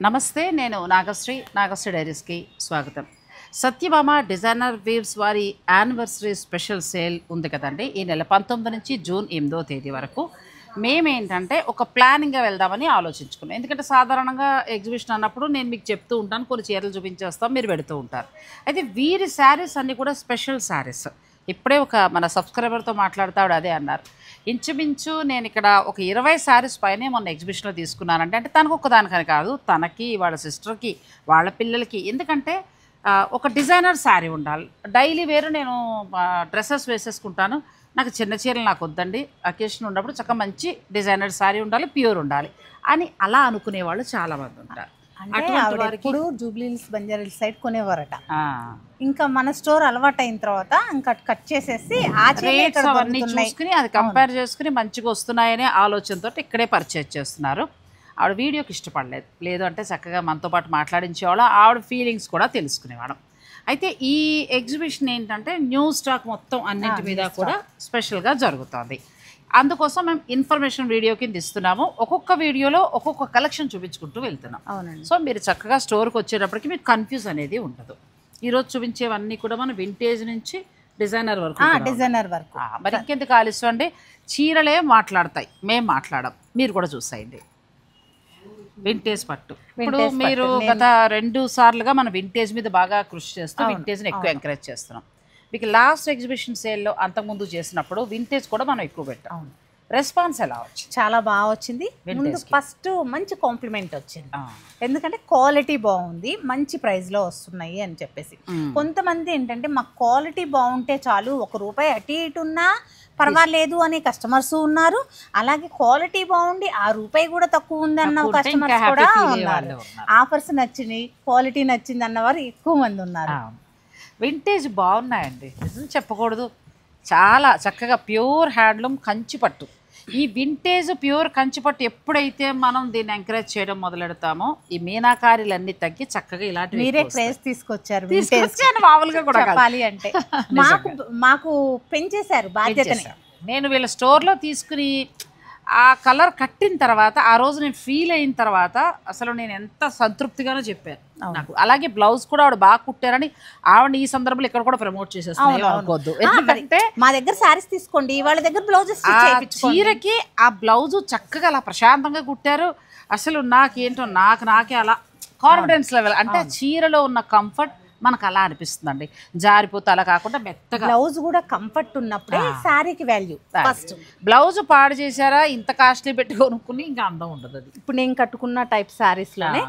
నమస్తే, నేను నాగశ్రీ డైరీస్కి స్వాగతం. సత్యభామ డిజైనర్ వీవ్స్ వారి యానివర్సరీ స్పెషల్ సేల్ ఉంది కదండి. ఈ నెల 19 నుంచి జూన్ 8వ తేదీ వరకు మేమేంటంటే ఒక ప్లానింగ్గా వెళ్దామని ఆలోచించుకున్నాం. ఎందుకంటే సాధారణంగా ఎగ్జిబిషన్ అన్నప్పుడు నేను మీకు చెప్తూ ఉంటాను, కొన్ని చీరలు చూపించేస్తాం, మీరు పెడుతూ ఉంటారు. అయితే వీరి శారీస్ అన్నీ కూడా స్పెషల్ శారీస్. ఇప్పుడే ఒక మన సబ్స్క్రైబర్తో మాట్లాడుతాడు, అదే అన్నారు. ఇంచుమించు నేను ఇక్కడ ఒక 20 శారీస్ పైనే మొన్న ఎగ్జిబిషన్లో తీసుకున్నానంటే, అంటే తనకు ఒక్కదానికని కాదు, తనకి, వాళ్ళ సిస్టర్కి, వాళ్ళ పిల్లలకి. ఎందుకంటే ఒక డిజైనర్ శారీ ఉండాలి. డైలీ వేరు నేను డ్రెస్సెస్ వేసేసుకుంటాను, నాకు చిన్న చీరలు నాకు వద్దండి, అకేషన్ ఉన్నప్పుడు చక్కగా మంచి డిజైనర్ శారీ ఉండాలి, ప్యూర్ ఉండాలి అని అలా అనుకునే వాళ్ళు చాలామంది ఉంటారు. ఇప్పుడు జూబ్లీహిల్స్ బంజారాహిల్స్ సైడ్ కొనేవారట. ఇంకా మన స్టోర్ అలవాటు అయిన తర్వాత ఇంకా కట్ చేసేసి అవన్నీ చూసుకుని అది కంపేర్ చేసుకుని మంచిగా వస్తున్నాయనే ఆలోచనతో ఇక్కడే పర్చేజ్ చేస్తున్నారు. ఆవిడ వీడియోకి ఇష్టపడలేదు, లేదు అంటే చక్కగా మనతో పాటు మాట్లాడించేవాళ్ళం, ఆవిడ ఫీలింగ్స్ కూడా తెలుసుకునేవాళ్ళం. అయితే ఈ ఎగ్జిబిషన్ ఏంటంటే న్యూ స్టాక్ మొత్తం అన్నింటి మీద కూడా స్పెషల్గా జరుగుతుంది. అందుకోసం మేము ఇన్ఫర్మేషన్ వీడియో కింద ఇస్తున్నాము. ఒక్కొక్క వీడియోలో ఒక్కొక్క కలెక్షన్ చూపించుకుంటూ వెళ్తున్నాం. సో మీరు చక్కగా స్టోర్కి వచ్చేటప్పటికి మీకు కన్ఫ్యూజ్ అనేది ఉండదు. ఈరోజు చూపించేవన్నీ కూడా మనం వింటేజ్ నుంచి డిజైనర్ వరకు. మరి ఇంకెందుకు ఆలస్యం అండి, చీరలే మాట్లాడతాయి, మేము మాట్లాడాం, మీరు కూడా చూసేయండి. వింటేజ్ పట్టు. ఇప్పుడు మీరు గత 2 సార్లుగా మనం వింటేజ్ మీద బాగా కృషి చేస్తూ వింటేజ్ని ఎక్కువ ఎంకరేజ్ చేస్తున్నాం. మీకు లాస్ట్ ఎగ్జిబిషన్ సేల్లో అంతకుముందు చేసినప్పుడు వింటేజ్ కూడా మనం ఎక్కువ పెట్టాం. రెస్పాన్స్ ఎలా వచ్చింది? చాలా బాగా వచ్చింది. ముందు ఫస్ట్ మంచి కాంప్లిమెంట్ వచ్చింది, ఎందుకంటే క్వాలిటీ బాగుంది, మంచి ప్రైస్లో వస్తున్నాయి అని చెప్పేసి. కొంతమంది ఏంటంటే మాకు క్వాలిటీ బాగుంటే చాలు, ₹1 అటు ఇటు ఉన్నా పర్వాలేదు అనే కస్టమర్స్ ఉన్నారు, అలాగే క్వాలిటీ బాగుండి ₹1 కూడా తక్కువ ఉంది అన్న కస్టమర్స్ కూడా ఉన్నారు. ఆఫర్స్ నచ్చినాయి, క్వాలిటీ నచ్చింది అన్నవారు ఎక్కువ మంది ఉన్నారు. వింటేజ్ బాగున్నాయండి, నిజం చెప్పకూడదు, చాలా చక్కగా ప్యూర్ హ్యాండ్లూమ్ కంచిపట్టు. ఈ వింటేజ్ ప్యూర్ కంచిపట్టు ఎప్పుడైతే మనం దీన్ని ఎంకరేజ్ చేయడం మొదలెడతామో ఈ మీనాకారీలన్నీ తగ్గి చక్కగా ఇలాంటి మీరే క్రేజ్ తీసుకొచ్చారు. మామూలుగా కూడా చెప్పాలి అంటే మాకు పెంచేశారు బాధ్యతని. నేను వీళ్ళ స్టోర్లో తీసుకుని ఆ కలర్ కట్టిన తర్వాత, ఆ రోజు నేను ఫీల్ అయిన తర్వాత అసలు నేను ఎంత సంతృప్తిగానో చెప్పాను నాకు. అలాగే బ్లౌజ్ కూడా ఆవిడ బాగా కుట్టారని ఆవిడ ఈ సందర్భంలో ఇక్కడ కూడా ప్రమోట్ చేసేస్తాను అనుకోవద్దు. ఎందుకంటే మా దగ్గర శారీస్ తీసుకోండి, వాళ్ళ దగ్గర బ్లౌజెస్ చీరకి ఆ బ్లౌజ్ చక్కగా అలా ప్రశాంతంగా కుట్టారు. అసలు నాకేంటో నాకే అలా కాన్ఫిడెన్స్ లెవెల్, అంటే చీరలో ఉన్న కంఫర్ట్ మనకు అలా అనిపిస్తుందండి. జారిపోతే అలా కాకుండా మెత్తగా, బ్లౌజ్ కూడా కంఫర్ట్ ఉన్నప్పుడే శారీకి వాల్యూ. ఫస్ట్ బ్లౌజ్ పాడు చేశారా, ఇంత కాస్ట్లీ పెట్టి కొనుక్కుని ఇంకా అందం ఉండదు. అది ఇప్పుడు నేను కట్టుకున్న టైప్ శారీస్ లోనే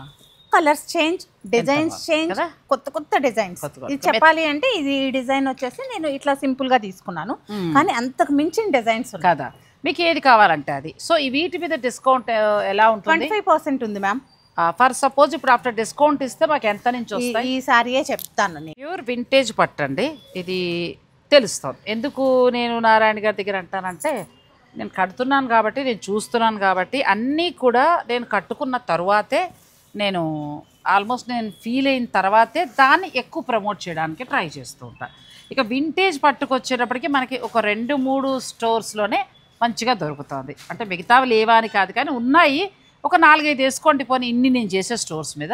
కలర్స్ చేంజ్, డిజైన్స్ చేంజ్, కొత్త డిజైన్స్. ఇది చెప్పాలి అంటే ఇది డిజైన్ వచ్చేసి నేను ఇట్లా సింపుల్ గా తీసుకున్నాను, కానీ అంతకు మించిన డిజైన్స్ కదా. మీకు ఏది కావాలంటే అది. సో ఈ వీటి మీద డిస్కౌంట్ ఎలా ఉంటుంది? 25% ఉంది మ్యామ్. ఫర్ సపోజ్ ఇప్పుడు ఆఫ్టర్ డిస్కౌంట్ ఇస్తే మాకు ఎంత నుంచి వస్తాయి? ఈ సారీయే చెప్తాను. ప్యూర్ వింటేజ్ పట్టండి, ఇది తెలుస్తుంది. ఎందుకు నేను నారాయణ గారి దగ్గర అంటానంటే, నేను కడుతున్నాను కాబట్టి, నేను చూస్తున్నాను కాబట్టి, అన్నీ కూడా నేను కట్టుకున్న తర్వాతే, నేను ఆల్మోస్ట్ నేను ఫీల్ అయిన తర్వాతే దాన్ని ఎక్కువ ప్రమోట్ చేయడానికి ట్రై చేస్తూ ఉంటాను. ఇక వింటేజ్ పట్టుకొచ్చేటప్పటికి మనకి ఒక 2-3 స్టోర్స్లోనే మంచిగా దొరుకుతుంది. అంటే మిగతావి లేవా అని కాదు, కానీ ఉన్నాయి. ఒక 4-5 వేసుకోండి పోనీ, ఇన్ని నేను చేసే స్టోర్స్ మీద.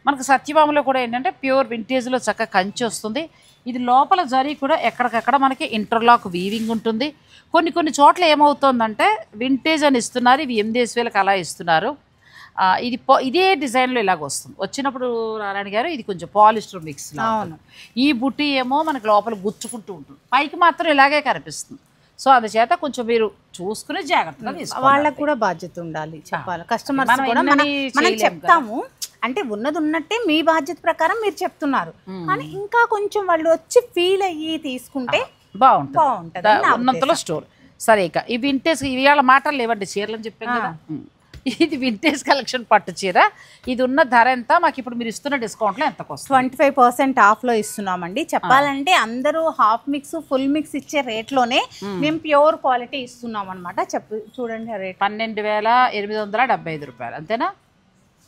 మనకు సత్యభామలో కూడా ఏంటంటే ప్యూర్ వింటేజ్లో చక్కగా కంచి వస్తుంది. ఇది లోపల జరీ కూడా ఎక్కడికక్కడ మనకి ఇంటర్లాక్ వీవింగ్ ఉంటుంది. కొన్ని చోట్ల ఏమవుతుందంటే వింటేజ్ అని ఇస్తున్నారు, ఇవి 8,000కి అలా ఇస్తున్నారు. ఇదే డిజైన్లో ఇలాగ వస్తుంది. వచ్చినప్పుడు నారాయణ గారు ఇది కొంచెం పాలిస్టర్ మిక్స్. ఈ బుట్టి ఏమో మనకి లోపల గుచ్చుకుంటూ ఉంటుంది, పైకి మాత్రం ఇలాగే కనిపిస్తుంది. సో అందుచేత కొంచెం మీరు చూసుకుని జాగ్రత్తగా తీసుకోవాలి. వాళ్ళకు కూడా బాధ్యత ఉండాలి, చెప్పాలి. కస్టమర్స్ కూడా మనం చెప్తాము అంటే ఉన్నది ఉన్నట్టే మీ బాధ్యత ప్రకారం మీరు చెప్తున్నారు, కానీ ఇంకా కొంచెం వాళ్ళు వచ్చి ఫీల్ అయ్యి తీసుకుంటే బాగుంటుంది ఉన్నంతలో స్టోర్. సరే, ఇక ఈ వింటేజ్ ఇవాళ మాటలు లేవండి, చీరలు అని చెప్పాను కదా. ఇది వింటేజ్ కలెక్షన్ పట్టు చీర. ఇది ఉన్న ధర ఎంత? మాకు ఇప్పుడు మీరు ఇస్తున్న డిస్కౌంట్లో ఎంత వస్తుంది? 25% ఆఫ్లో ఇస్తున్నామండి. చెప్పాలంటే అందరూ హాఫ్ మిక్స్, ఫుల్ మిక్స్ ఇచ్చే రేట్లోనే మేము ప్యూర్ క్వాలిటీ ఇస్తున్నాం అనమాట. చూడండి రేట్ ₹12,875 అంతేనా?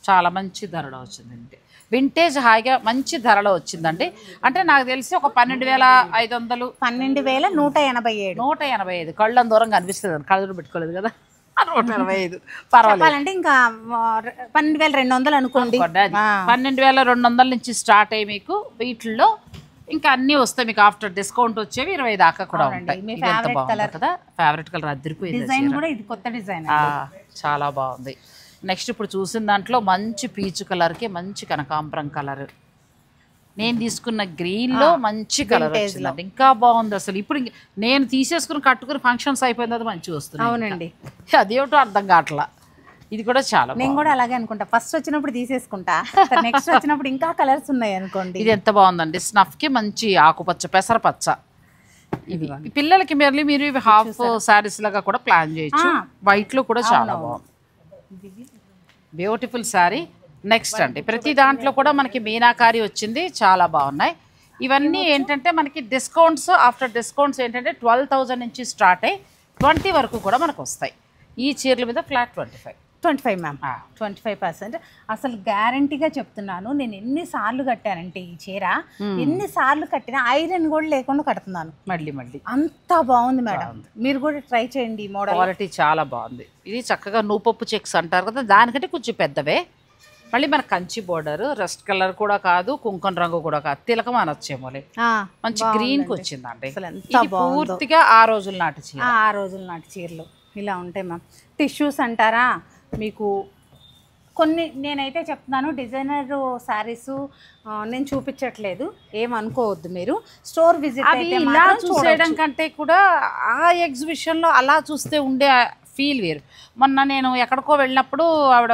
చాలా మంచి ధరలో వచ్చిందండి. వింటేజ్ హాయిగా మంచి ధరలో వచ్చిందండి. అంటే నాకు తెలిసి ఒక 12,500, 12,187, 185 కళ్ళ దూరం కనిపిస్తుంది, కళ్ళు పెట్టుకోలేదు కదా. 125 పర్వాలేదు. చెప్పాలంటే ఇంకా 12,200 అనుకోండి. 12,200 నుంచి స్టార్ట్ అయ్యి మీకు వీటిల్లో ఇంకా అన్నీ వస్తాయి మీకు. ఆఫ్టర్ డిస్కౌంట్ వచ్చేవి 20 దాకా కూడా ఉంటాయి. ఇది ఎంత బాగుంది కదా, ఫేవరెట్ కలర్ అదిరిపోయింది. డిజైన్ కూడా ఇది కొత్త డిజైన్, చాలా బాగుంది. నెక్స్ట్ ఇప్పుడు చూసిన దాంట్లో మంచి పీచు కలర్కి మంచి కనకాంబరం కలర్, నేను తీసుకున్న గ్రీన్లో మంచి కలర్ వచ్చిందండి, ఇంకా బాగుంది అసలు. ఇప్పుడు నేను తీసేసుకుని కట్టుకుని ఫంక్షన్స్ అయిపోయిన తర్వాత మంచిగా వస్తుంది. అవునండి, అదేమిటో అర్థం కావట్లా. ఇది కూడా చాలా, నేను కూడా అలాగే అనుకుంటా. ఫస్ట్ వచ్చినప్పుడు తీసేసుకుంటా, నెక్స్ట్ వచ్చినప్పుడు ఇంకా కలర్స్ ఉన్నాయి అనుకోండి. ఇది ఎంత బాగుందండి, స్నఫ్కి మంచి ఆకుపచ్చ పెసరపచ్చ. ఇవి పిల్లలకి మీరు ఇవి హాఫ్ శారీస్ లాగా కూడా ప్లాన్ చేయొచ్చు. వైట్లో కూడా చాలా బాగుంది, బ్యూటిఫుల్ శారీ. నెక్స్ట్ అండి ప్రతి దాంట్లో కూడా మనకి మీనాకారి వచ్చింది, చాలా బాగున్నాయి. ఇవన్నీ ఏంటంటే మనకి డిస్కౌంట్స్, ఆఫ్టర్ డిస్కౌంట్స్ ఏంటంటే 12,000 నుంచి స్టార్ట్ అయ్యి 20 వరకు కూడా మనకు వస్తాయి. ఈ చీరల మీద ఫ్లాట్ 25 మ్యామ్, 25%. అసలు గ్యారంటీగా చెప్తున్నాను, నేను ఎన్నిసార్లు కట్టానంటే ఈ చీర, ఎన్నిసార్లు కట్టినా ఐరన్ కూడా లేకుండా కడుతున్నాను మళ్ళీ. అంత బాగుంది మేడం, మీరు కూడా ట్రై చేయండి. మోడల్ క్వాలిటీ చాలా బాగుంది. ఇది చక్కగా నూపప్పు చెక్స్ అంటారు కదా, దానికంటే కొంచెం పెద్దవే. మళ్ళీ మన కంచి బోర్డర్, రస్ట్ కలర్ కూడా కాదు, కుంకుమ రంగు కూడా కాదు, తిలకం అనొచ్చేమోలే, మంచి గ్రీన్కి వచ్చిందండి. పూర్తిగా ఆ రోజుల నాటి చీర, ఆ రోజుల నాటి చీరలు ఇలా ఉంటాయి మ్యామ్. టిష్యూస్ అంటారా మీకు కొన్ని, నేనైతే చెప్తున్నాను డిజైనర్ శారీస్ నేను చూపించట్లేదు, ఏమనుకోవద్దు మీరు. స్టోర్ విజిట్ అయితే ఇలా చూసేయడం కంటే కూడా ఆ ఎగ్జిబిషన్లో అలా చూస్తే ఉండే ఫీల్ వేరు. మొన్న నేను ఎక్కడికో వెళ్ళినప్పుడు ఆవిడ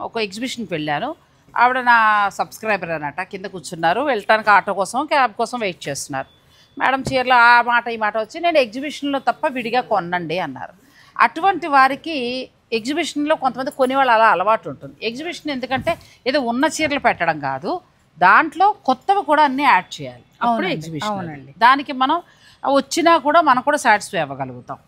ఒక ఎగ్జిబిషన్కి వెళ్ళాను. ఆవిడ నా సబ్స్క్రైబర్ అన్నమాట, కింద కూర్చున్నారు, వెళ్ళటానికి ఆటో కోసం క్యాబ్ కోసం వెయిట్ చేస్తున్నారు. మేడం చీరలో ఆ మాట ఈ మాట వచ్చి, నేను ఎగ్జిబిషన్లో తప్ప విడిగా కొనండి అన్నారు. అటువంటి వారికి ఎగ్జిబిషన్లో కొంతమంది కొనేవాళ్ళు అలా అలవాటు ఉంటుంది. ఎగ్జిబిషన్ ఎందుకంటే ఏదో ఉన్న చీరలు పెట్టడం కాదు, దాంట్లో కొత్తవి కూడా అన్నీ యాడ్ చేయాలి, అప్పుడు ఎగ్జిబిషన్ అండి. దానికి మనం వచ్చినా కూడా మనం కూడా సాటిస్ఫై అవ్వగలుగుతాం.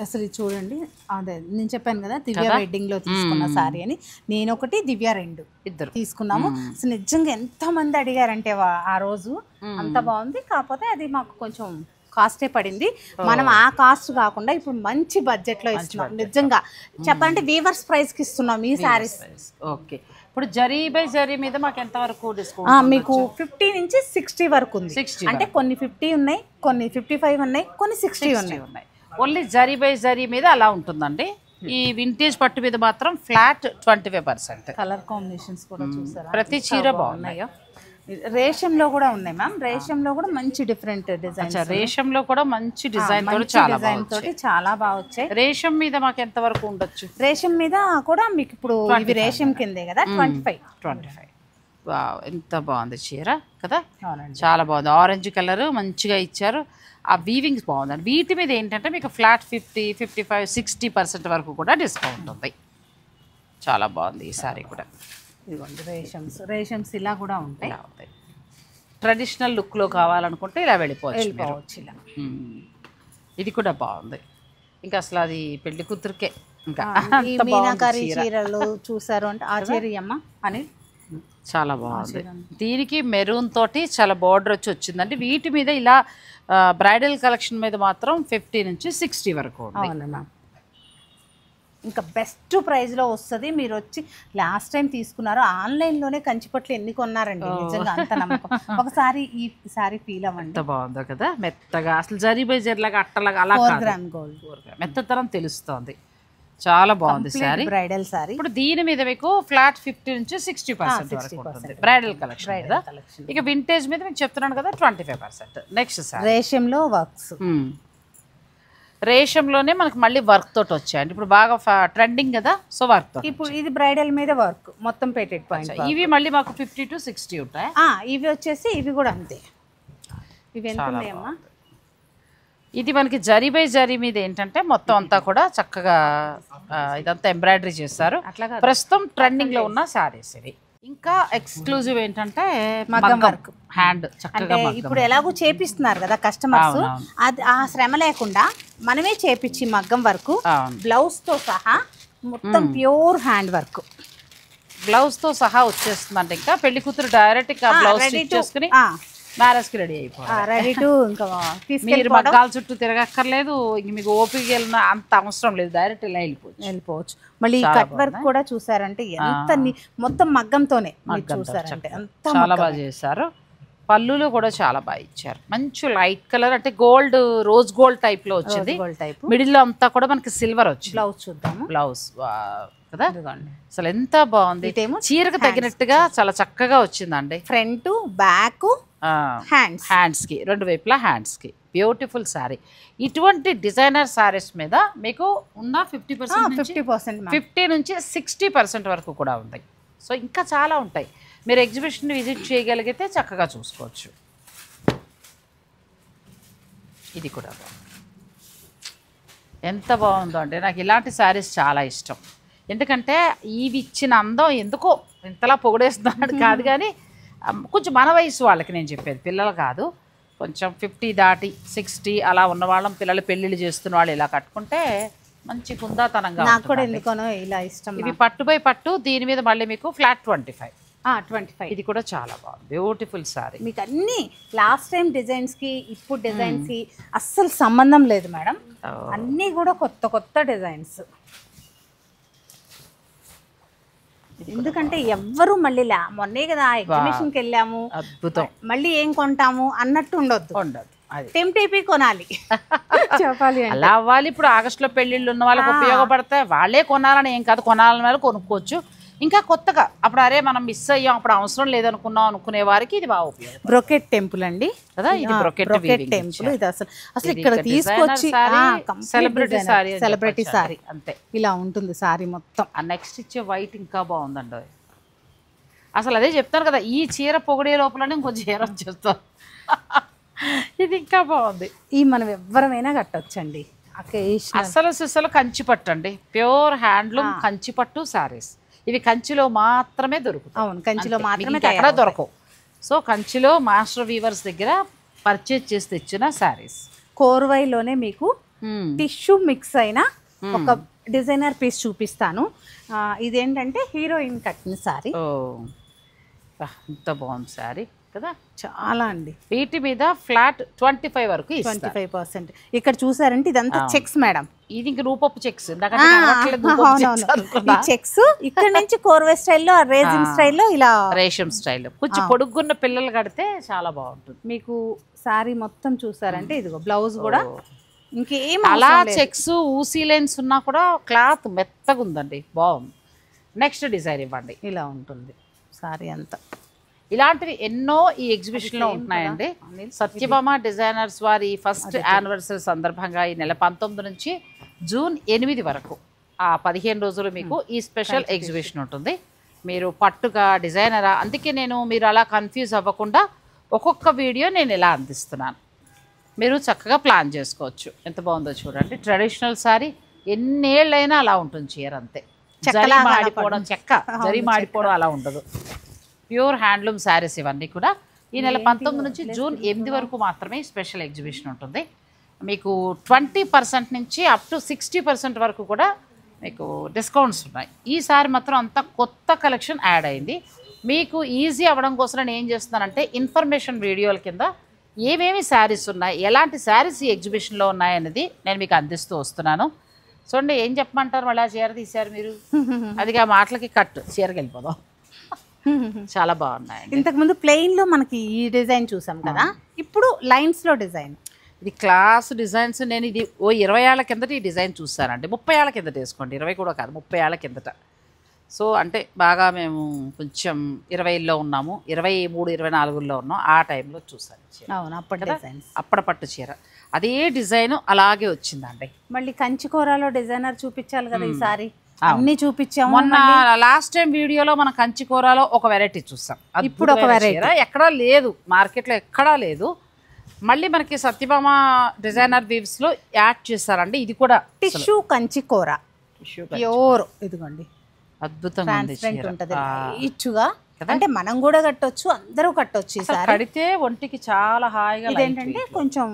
అసలు ఇది చూడండి, అదే నేను చెప్పాను కదా దివ్య వెడ్డింగ్ లో తీసుకున్న సారీ అని, నేను ఒకటి, దివ్య 2 ఇద్దరు తీసుకున్నాము. అసలు నిజంగా ఎంత మంది అడిగారంటే ఆ రోజు, అంత బాగుంది. కాకపోతే అది మాకు కొంచెం కాస్టే పడింది. మనం ఆ కాస్ట్ కాకుండా ఇప్పుడు మంచి బడ్జెట్ లో ఇస్తున్నాం. నిజంగా చెప్పాలంటే వీవర్స్ ప్రైస్ కి ఇస్తున్నాం ఈ సారీస్. ఓకే, ఇప్పుడు జరీ బై జరీ మీద మాకు ఎంత వరకు డిస్కౌంట్? మీకు 50 నుంచి 60 వరకు ఉంది. అంటే కొన్ని 50 ఉన్నాయి, కొన్ని 55 ఉన్నాయి, కొన్ని 60 ఉన్నాయి. ఓన్లీ జరీ బై జరీ మీద అలా ఉంటుందండి. ఈ వింటేజ్ పట్టు మీద మాత్రం ఫ్లాట్ 25%. కలర్ కాంబినేషన్స్ కూడా చూసారా, ప్రతి చీర బాగున్నాయో. రేషంలో కూడా ఉన్నాయి మ్యామ్, రేషంలో కూడా మంచి డిఫరెంట్ డిజైన్, రేషంలో కూడా మంచి డిజైన్ తోటి చాలా బాగా వచ్చాయి. రేషం మీద మాకు ఎంత వరకు ఉండొచ్చు? రేషం మీద కూడా మీకు ఇప్పుడు ఇవి రేషం కిందే కదా, 25. ఎంత బాగుంది చీర కదా, చాలా బాగుంది. ఆరెంజ్ కలర్ మంచిగా ఇచ్చారు, ఆ వీవింగ్ బాగుందండి. వీటి మీద ఏంటంటే మీకు ఫ్లాట్ 50, 55, 60% వరకు కూడా డిస్కౌంట్ ఉంది. చాలా బాగుంది ఈ సారీ కూడా. ఇదిగోండి రేషమ్స్ ఇలా కూడా ఉంటాయి. ట్రెడిషనల్ లుక్లో కావాలనుకుంటే ఇలా వెళ్ళిపోవచ్చు ఇలా. ఇది కూడా బాగుంది. ఇంకా అసలు అది పెళ్లి కూతురికే. ఇంకా మీనాకారి చీరలు చూసారు అంటే ఆ చీర అమ్మ అని చాలా బాగుంది. దీనికి మెరూన్ తోటి చాలా బార్డర్ వచ్చిందండి. వీటి మీద ఇలా బ్రైడల్ కలెక్షన్ మీద మాత్రం 50 నుంచి 60 వరకు ఉంది. ఇంకా బెస్ట్ ప్రైస్లో వస్తుంది. మీరు వచ్చి లాస్ట్ టైం తీసుకున్నారు ఆన్లైన్లోనే కంచిపట్లు ఎన్ని కొన్నారండి, నిజంగా అంత నమ్మకం. ఒకసారి ఈ సారీ ఫీల్ అవ్వండి, ఎంత బాగుందో కదా, మెత్తగా అసలు జరీ బై జరీలాగా అట్టలాగా అలా 4 గ్రామ్ గోల్డ్ మెత్తతనం తెలుస్తుంది. చాలా బాగుంది సారీ, బ్రైడల్ సారీ. ఇప్పుడు దీని మీద మీకు ఫ్లాట్ 50 నుంచి 60% వరకు ఉంటుంది బ్రైడల్ కలెక్షన్ కదా. ఇక వింటేజ్ మీద మీకు చెప్తున్నాను కదా 25%. నెక్స్ట్ సారీ రేషంలో వర్క్స్, రేషంలోనే మనకి మళ్ళీ వర్క్ తోటి వచ్చాయండి. ఇప్పుడు బాగా ట్రెండింగ్ కదా, సో వర్క్ తోటి. ఇప్పుడు ఇది బ్రైడల్ మీద వర్క్ మొత్తం పేటెడ్ పాయింట్. ఇవి మళ్ళీ మాకు 50 to 60 ఉంటాయి. ఇవి వచ్చేసి ఇవి కూడా అంతే. ఇవి ఎంత ఉన్నాయమ్మా? ఇది మనకి జరీ బై జరీ మీద ఏంటంటే మొత్తం అంతా కూడా చక్కగా ఇదంతా ఎంబ్రాయిడరీ చేస్తారు. ప్రస్తుతం ట్రెండింగ్ లో ఉన్న శారీస్ ఇవి. ఇంకా ఎక్స్క్లూజివ్ ఏంటంటే మగ్గం వర్క్, హ్యాండ్ చక్కగా. ఇప్పుడు ఎలాగో చేపిస్తున్నారు కదా కస్టమర్స్, అది ఆ శ్రమ లేకుండా మనమే చేపించి మగ్గం వర్క్ బ్లౌజ్ తో సహా మొత్తం ప్యూర్ హ్యాండ్ వర్క్, బ్లౌజ్ తో సహా వచ్చేస్తుందంటే ఇంకా పెళ్లి కూతురు డైరెక్ట్ బ్లౌజ్ చేసుకుని మ్యారేజ్కి రెడీ అయిపోవాలి. రెడీ టు ఇంకా మీరు మగ్గాల చుట్టూ తిరగక్కర్లేదు, ఇంక మీకు ఓపిక వెళ్ళిన అంత అవసరం లేదు, డైరెక్ట్ ఇలా వెళ్ళిపోవచ్చు. మళ్ళీ కట్ వర్క్ కూడా చూసారంటే ఎంత మొత్తం మగ్గంతోనే చూసారంటే చాలా బాగా చేశారు. పళ్ళులో కూడా చాలా బాగా ఇచ్చారు, మంచి లైట్ కలర్ అంటే గోల్డ్, రోజ్ గోల్డ్ టైప్ లో వచ్చింది. మిడిల్ లో అంతా కూడా మనకి సిల్వర్ వచ్చింది. బ్లౌజ్ చూద్దాము. బ్లౌజ్ కదా అసలు ఎంత బాగుంది, చీరకు తగినట్టుగా చాలా చక్కగా వచ్చిందండి. ఫ్రంట్ బ్యాక్ హ్యాండ్స్ కి రెండు వైపులా హ్యాండ్స్ కి బ్యూటిఫుల్ శారీ. ఇటువంటి డిజైనర్ శారీస్ మీద మీకు ఉన్న 50% 50 నుంచి 60% వరకు కూడా ఉంది. సో ఇంకా చాలా ఉంటాయి, మీరు ఎగ్జిబిషన్ విజిట్ చేయగలిగితే చక్కగా చూసుకోవచ్చు. ఇది కూడా ఎంత బాగుందో అంటే నాకు ఇలాంటి శారీస్ చాలా ఇష్టం. ఎందుకంటే ఇవి ఇచ్చిన అందం ఎందుకో ఇంతలా పొగిడేస్తున్నాడు కాదు, కానీ కొంచెం మన వయసు వాళ్ళకి నేను చెప్పేది, పిల్లలు కాదు, కొంచెం 50 దాటి 60 అలా ఉన్నవాళ్ళం, పిల్లలు పెళ్ళిళ్ళు చేస్తున్న వాళ్ళు ఇలా కట్టుకుంటే మంచి కుందాతనంగా. నాకు కూడా ఎందుకోనో ఇలా ఇష్టం. ఇవి పట్టు బై పట్టు, దీని మీద మళ్ళీ మీకు ఫ్లాట్ 25. ఇది కూడా చాలా బాగుంది, బ్యూటిఫుల్ సారీ. మీకు అన్ని లాస్ట్ టైం డిజైన్స్ కి ఇప్పుడు డిజైన్స్ కి అస్సలు సంబంధం లేదు మేడం, అన్నీ కూడా కొత్త కొత్త డిజైన్స్. ఎందుకంటే ఎవ్వరు మళ్ళీ మొన్నే కదా ఎగ్జిబిషన్కి వెళ్ళాము, అద్భుతం, మళ్ళీ ఏం కొంటాము అన్నట్టు ఉండొద్దు. టెంప్ట్ అయిపోయి కొనాలి చెప్పాలి అలా అవ్వాలి. ఇప్పుడు ఆగస్టులో పెళ్ళిళ్ళు ఉన్న వాళ్ళకి ఉపయోగపడతాయి, వాళ్ళే కొనాలని ఏం కాదు, కొనాలని వాళ్ళు కొనుక్కోవచ్చు. ఇంకా కొత్తగా అప్పుడు అరే మనం మిస్ అయ్యాం, అప్పుడు అవసరం లేదనుకున్నాం అనుకునే వారికి ఇది బాగా ఉపయోగం. బ్రొకెట్ టెంపుల్ అండి కదా, ఇది బ్రొకెట్ టెంపుల్. ఇది అసలు ఇక్కడ తీసుకొచ్చి సెలబ్రిటీ సారీ అంతే ఇలా ఉంటుంది సారీ మొత్తం. నెక్స్ట్ ఇచ్చే వైట్ ఇంకా బాగుందండి. అసలు అదే చెప్తాను కదా, ఈ చీర పొగిడే లోపలనే ఇంకో చీర వచ్చేస్తాం. ఇది ఇంకా బాగుంది. ఈ మనం ఎవరమైనా కట్టొచ్చండి. అసలు సిసలు కంచిపట్టు అండి, ప్యూర్ హ్యాండ్లూమ్ కంచిపట్టు సారీస్. ఇవి కంచిలో మాత్రమే దొరుకుతాయి. అవును, కంచిలో మాత్రమే, ఎక్కడ దొరకవు. సో కంచిలో మాస్టర్ వీవర్స్ దగ్గర పర్చేజ్ చేసి తెచ్చిన సారీస్. కోర్వైలోనే మీకు టిష్యూ మిక్స్ అయిన ఒక డిజైనర్ పీస్ చూపిస్తాను. ఇదేంటంటే హీరోయిన్ కట్టిన సారీ. ఎంత బాగుంది సారీ కదా, చాలా అండి. వీటి మీద ఫ్లాట్ 25 వరకు 25%. ఇక్కడ చూసారంటే ఇదంతా చెక్స్ మేడం, ఇది ఇంక రూపపు చెక్స్. చెక్స్ ఇక్కడ నుంచి కోర్వే స్టైల్లో, రేజింగ్ స్టైల్లో, ఇలా రేషం స్టైల్లో కొంచెం పొడుగున్న పిల్లలు కడితే చాలా బాగుంటుంది. మీకు సారీ మొత్తం చూసారంటే ఇదిగో బ్లౌజ్ కూడా ఇంకేం అలా చెక్స్ ఊసీ లైన్స్ ఉన్నా కూడా క్లాత్ మెత్తగా ఉందండి, బాగుంది. నెక్స్ట్ డిజైన్ ఇవ్వండి. ఇలా ఉంటుంది సారీ అంతా. ఇలాంటివి ఎన్నో ఈ ఎగ్జిబిషన్లో ఉంటున్నాయండి. సత్యభామ డిజైనర్స్ వారి ఫస్ట్ యానివర్సరీ సందర్భంగా ఈ నెల 19 నుంచి జూన్ 8 వరకు ఆ 15 రోజులు మీకు ఈ స్పెషల్ ఎగ్జిబిషన్ ఉంటుంది. మీరు పట్టుగా డిజైనరా, అందుకే నేను మీరు అలా కన్ఫ్యూజ్ అవ్వకుండా ఒక్కొక్క వీడియో నేను ఇలా అందిస్తున్నాను, మీరు చక్కగా ప్లాన్ చేసుకోవచ్చు. ఎంత బాగుందో చూడండి. ట్రెడిషనల్ సారీ ఎన్నేళ్ళైనా అలా ఉంటుంది చీర, అంతే. జరీ మాడిపోవడం, జరీ మాడిపోవడం అలా ఉండదు. ప్యూర్ హ్యాండ్లూమ్ శారీస్ ఇవన్నీ కూడా. ఈ నెల 19 నుంచి జూన్ 8 వరకు మాత్రమే స్పెషల్ ఎగ్జిబిషన్ ఉంటుంది. మీకు 20% నుంచి అప్ టు 60% వరకు కూడా మీకు డిస్కౌంట్స్ ఉన్నాయి. ఈసారి మాత్రం అంతా కొత్త కలెక్షన్ యాడ్ అయింది. మీకు ఈజీ అవ్వడం కోసం నేను ఏం చేస్తున్నానంటే ఇన్ఫర్మేషన్ వీడియోల కింద ఏమేమి శారీస్ ఉన్నాయి, ఎలాంటి శారీస్ ఈ ఎగ్జిబిషన్లో ఉన్నాయనేది నేను మీకు అందిస్తూ వస్తున్నాను. చూడండి, ఏం చెప్పమంటారు, మళ్ళీ చీర తీశారు మీరు, అది ఆ మాటలకి కట్ చీరకి వెళ్ళిపోదాం. చాలా బాగున్నాయి. ఇంతకుముందు ప్లెయిన్లో మనకి ఈ డిజైన్ చూసాం కదా, ఇప్పుడు లైన్స్లో డిజైన్. ఇది క్లాస్ డిజైన్స్. నేను ఇది 20 ఏళ్ల కిందట ఈ డిజైన్ చూస్తానండి, 30 ఏళ్ల కిందట వేసుకోండి, 20 కూడా కాదు, 30 ఏళ్ల కిందట. సో అంటే బాగా మేము కొంచెం 20లో ఉన్నాము, 23, 24లో ఉన్నాం, ఆ టైంలో చూసాను. అవును, అప్పటి డిజైన్స్, అప్పటి చీర అదే డిజైన్ అలాగే వచ్చిందండి. మళ్ళీ కంచికూరలో డిజైనర్ చూపించాలి కదా ఈసారి, అన్ని చూపించాము. మొన్న లాస్ట్ టైం వీడియోలో మనం కంచికూరలో ఒక వెరైటీ చూసాం, ఇప్పుడు ఒక వెరైటీ ఎక్కడా లేదు, మార్కెట్లో ఎక్కడా లేదు. మళ్ళీ మనకి సత్యభామ డిజైనర్ వీవ్స్ లో యాడ్ చేశారండి. ఇది కూడా టిష్యూ కంచికూర, ప్యూర్. ఇదిగోండి, అద్భుతంగా ఉంటుంది, ఇచ్చుగా. అంటే మనం కూడా కట్టొచ్చు, అందరూ కట్టొచ్చు. కడితే ఒంటికి చాలా హాయిగా. ఇదేంటంటే కొంచెం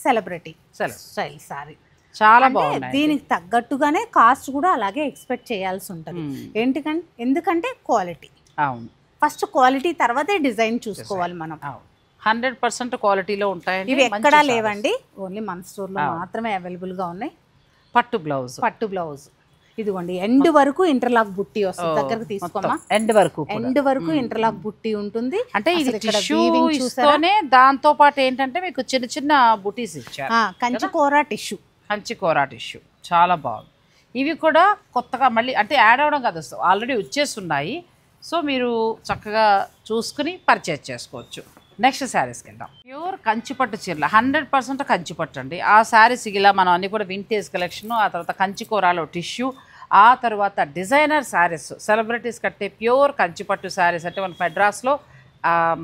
సెలబ్రిటీ స్టైల్ సారీ, చాలా బాగుంది. దీనికి తగ్గట్టుగానే కాస్ట్ కూడా అలాగే ఎక్స్పెక్ట్ చేయాల్సి ఉంటుంది. ఎందుకంటే క్వాలిటీ. అవును, ఫస్ట్ క్వాలిటీ తర్వాతే డిజైన్ చూసుకోవాలి మనం. 100% క్వాలిటీలో ఉంటాయండి. ఇవి ఎక్కడా లేవండి, ఓన్లీ మన స్టోర్లో మాత్రమే అవైలబుల్గా ఉన్నాయి. పట్టు బ్లౌజ్ ఇదిగోండి, ఎండ్ వరకు ఇంటర్లాక్ బుట్టి వస్తుంది. దగ్గరకు తీసుకోమా, ఎండ్ వరకు ఇంటర్లాక్ బుట్టి ఉంటుంది. అంటే ఇది టిష్యూ ఇస్తూనే దాంతో పాటు ఏంటంటే మీకు చిన్న చిన్న బుటీస్ ఇచ్చారు. కంచికోరా టిష్యూ చాలా బాగుంది. ఇవి కూడా కొత్తగా మళ్ళీ అంటే యాడ్ అవ్వడం కాదు, ఆల్రెడీ వచ్చేస్తున్నాయి. సో మీరు చక్కగా చూసుకుని పర్చేజ్ చేసుకోవచ్చు. నెక్స్ట్ శారీస్కి వెళ్దాం. ప్యూర్ కంచిపట్టు చీరలు, 100% కంచిపట్టు అండి. ఆ శారీస్ ఇలా మనం అన్ని కూడా వింటేజ్ కలెక్షన్, ఆ తర్వాత కంచికోరాలో టిష్యూ, ఆ తర్వాత డిజైనర్ శారీస్, సెలబ్రిటీస్ కట్టే ప్యూర్ కంచిపట్టు శారీస్. అంటే మన మెడ్రాస్లో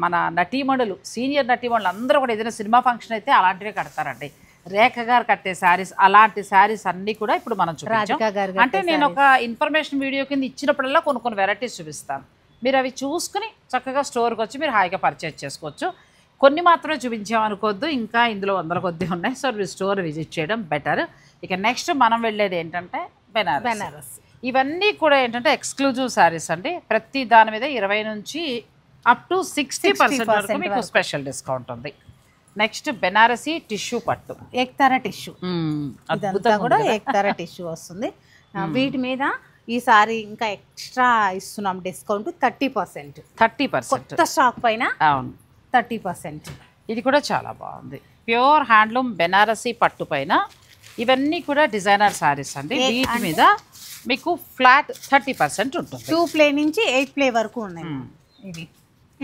మన నటీమణులు, సీనియర్ నటీమణులు అందరూ కూడా ఏదైనా సినిమా ఫంక్షన్ అయితే అలాంటివే కడతారండి. రేఖ గారు కట్టే శారీస్, అలాంటి శారీస్ అన్నీ కూడా ఇప్పుడు మనం చూపించాం. అంటే నేను ఒక ఇన్ఫర్మేషన్ వీడియో కింద ఇచ్చినప్పుడల్లా కొన్ని వెరైటీస్ చూపిస్తాను. మీరు అవి చూసుకుని చక్కగా స్టోర్కి వచ్చి మీరు హాయిగా పర్చేజ్ చేసుకోవచ్చు. కొన్ని మాత్రమే చూపించామనుకోవద్దు, ఇంకా ఇందులో 100 కొద్ది ఉన్నాయి. సో మీరు స్టోర్ విజిట్ చేయడం బెటర్. ఇక నెక్స్ట్ మనం వెళ్ళేది ఏంటంటే బెనారస్. ఇవన్నీ కూడా ఏంటంటే ఎక్స్క్లూజివ్ శారీస్ అండి. ప్రతి దాని మీద 20 నుంచి అప్ టు 60% వరకు మీకు స్పెషల్ డిస్కౌంట్ ఉంది. నెక్స్ట్ బెనారసీ టిష్యూ పట్టు, ఏక్తారా టిష్యూ, ఇదంతా కూడా ఏక్తారా టిష్యూ వస్తుంది. వీటి మీద ఈసారి ఇంకా ఎక్స్ట్రా ఇస్తున్నాం డిస్కౌంట్ 30%. కొత్త స్టాక్ పైన 30%. ఇది కూడా చాలా బాగుంది. ప్యూర్ హ్యాండ్లూమ్ బెనారసీ పట్టు పైన ఇవన్నీ కూడా డిజైనర్ శారీస్ అండి. వీటి మీద మీకు ఫ్లాట్ 30% ఉంటుంది. 2 ప్లే నుంచి 8 ప్లే వరకు ఉన్నాయి. ఇవి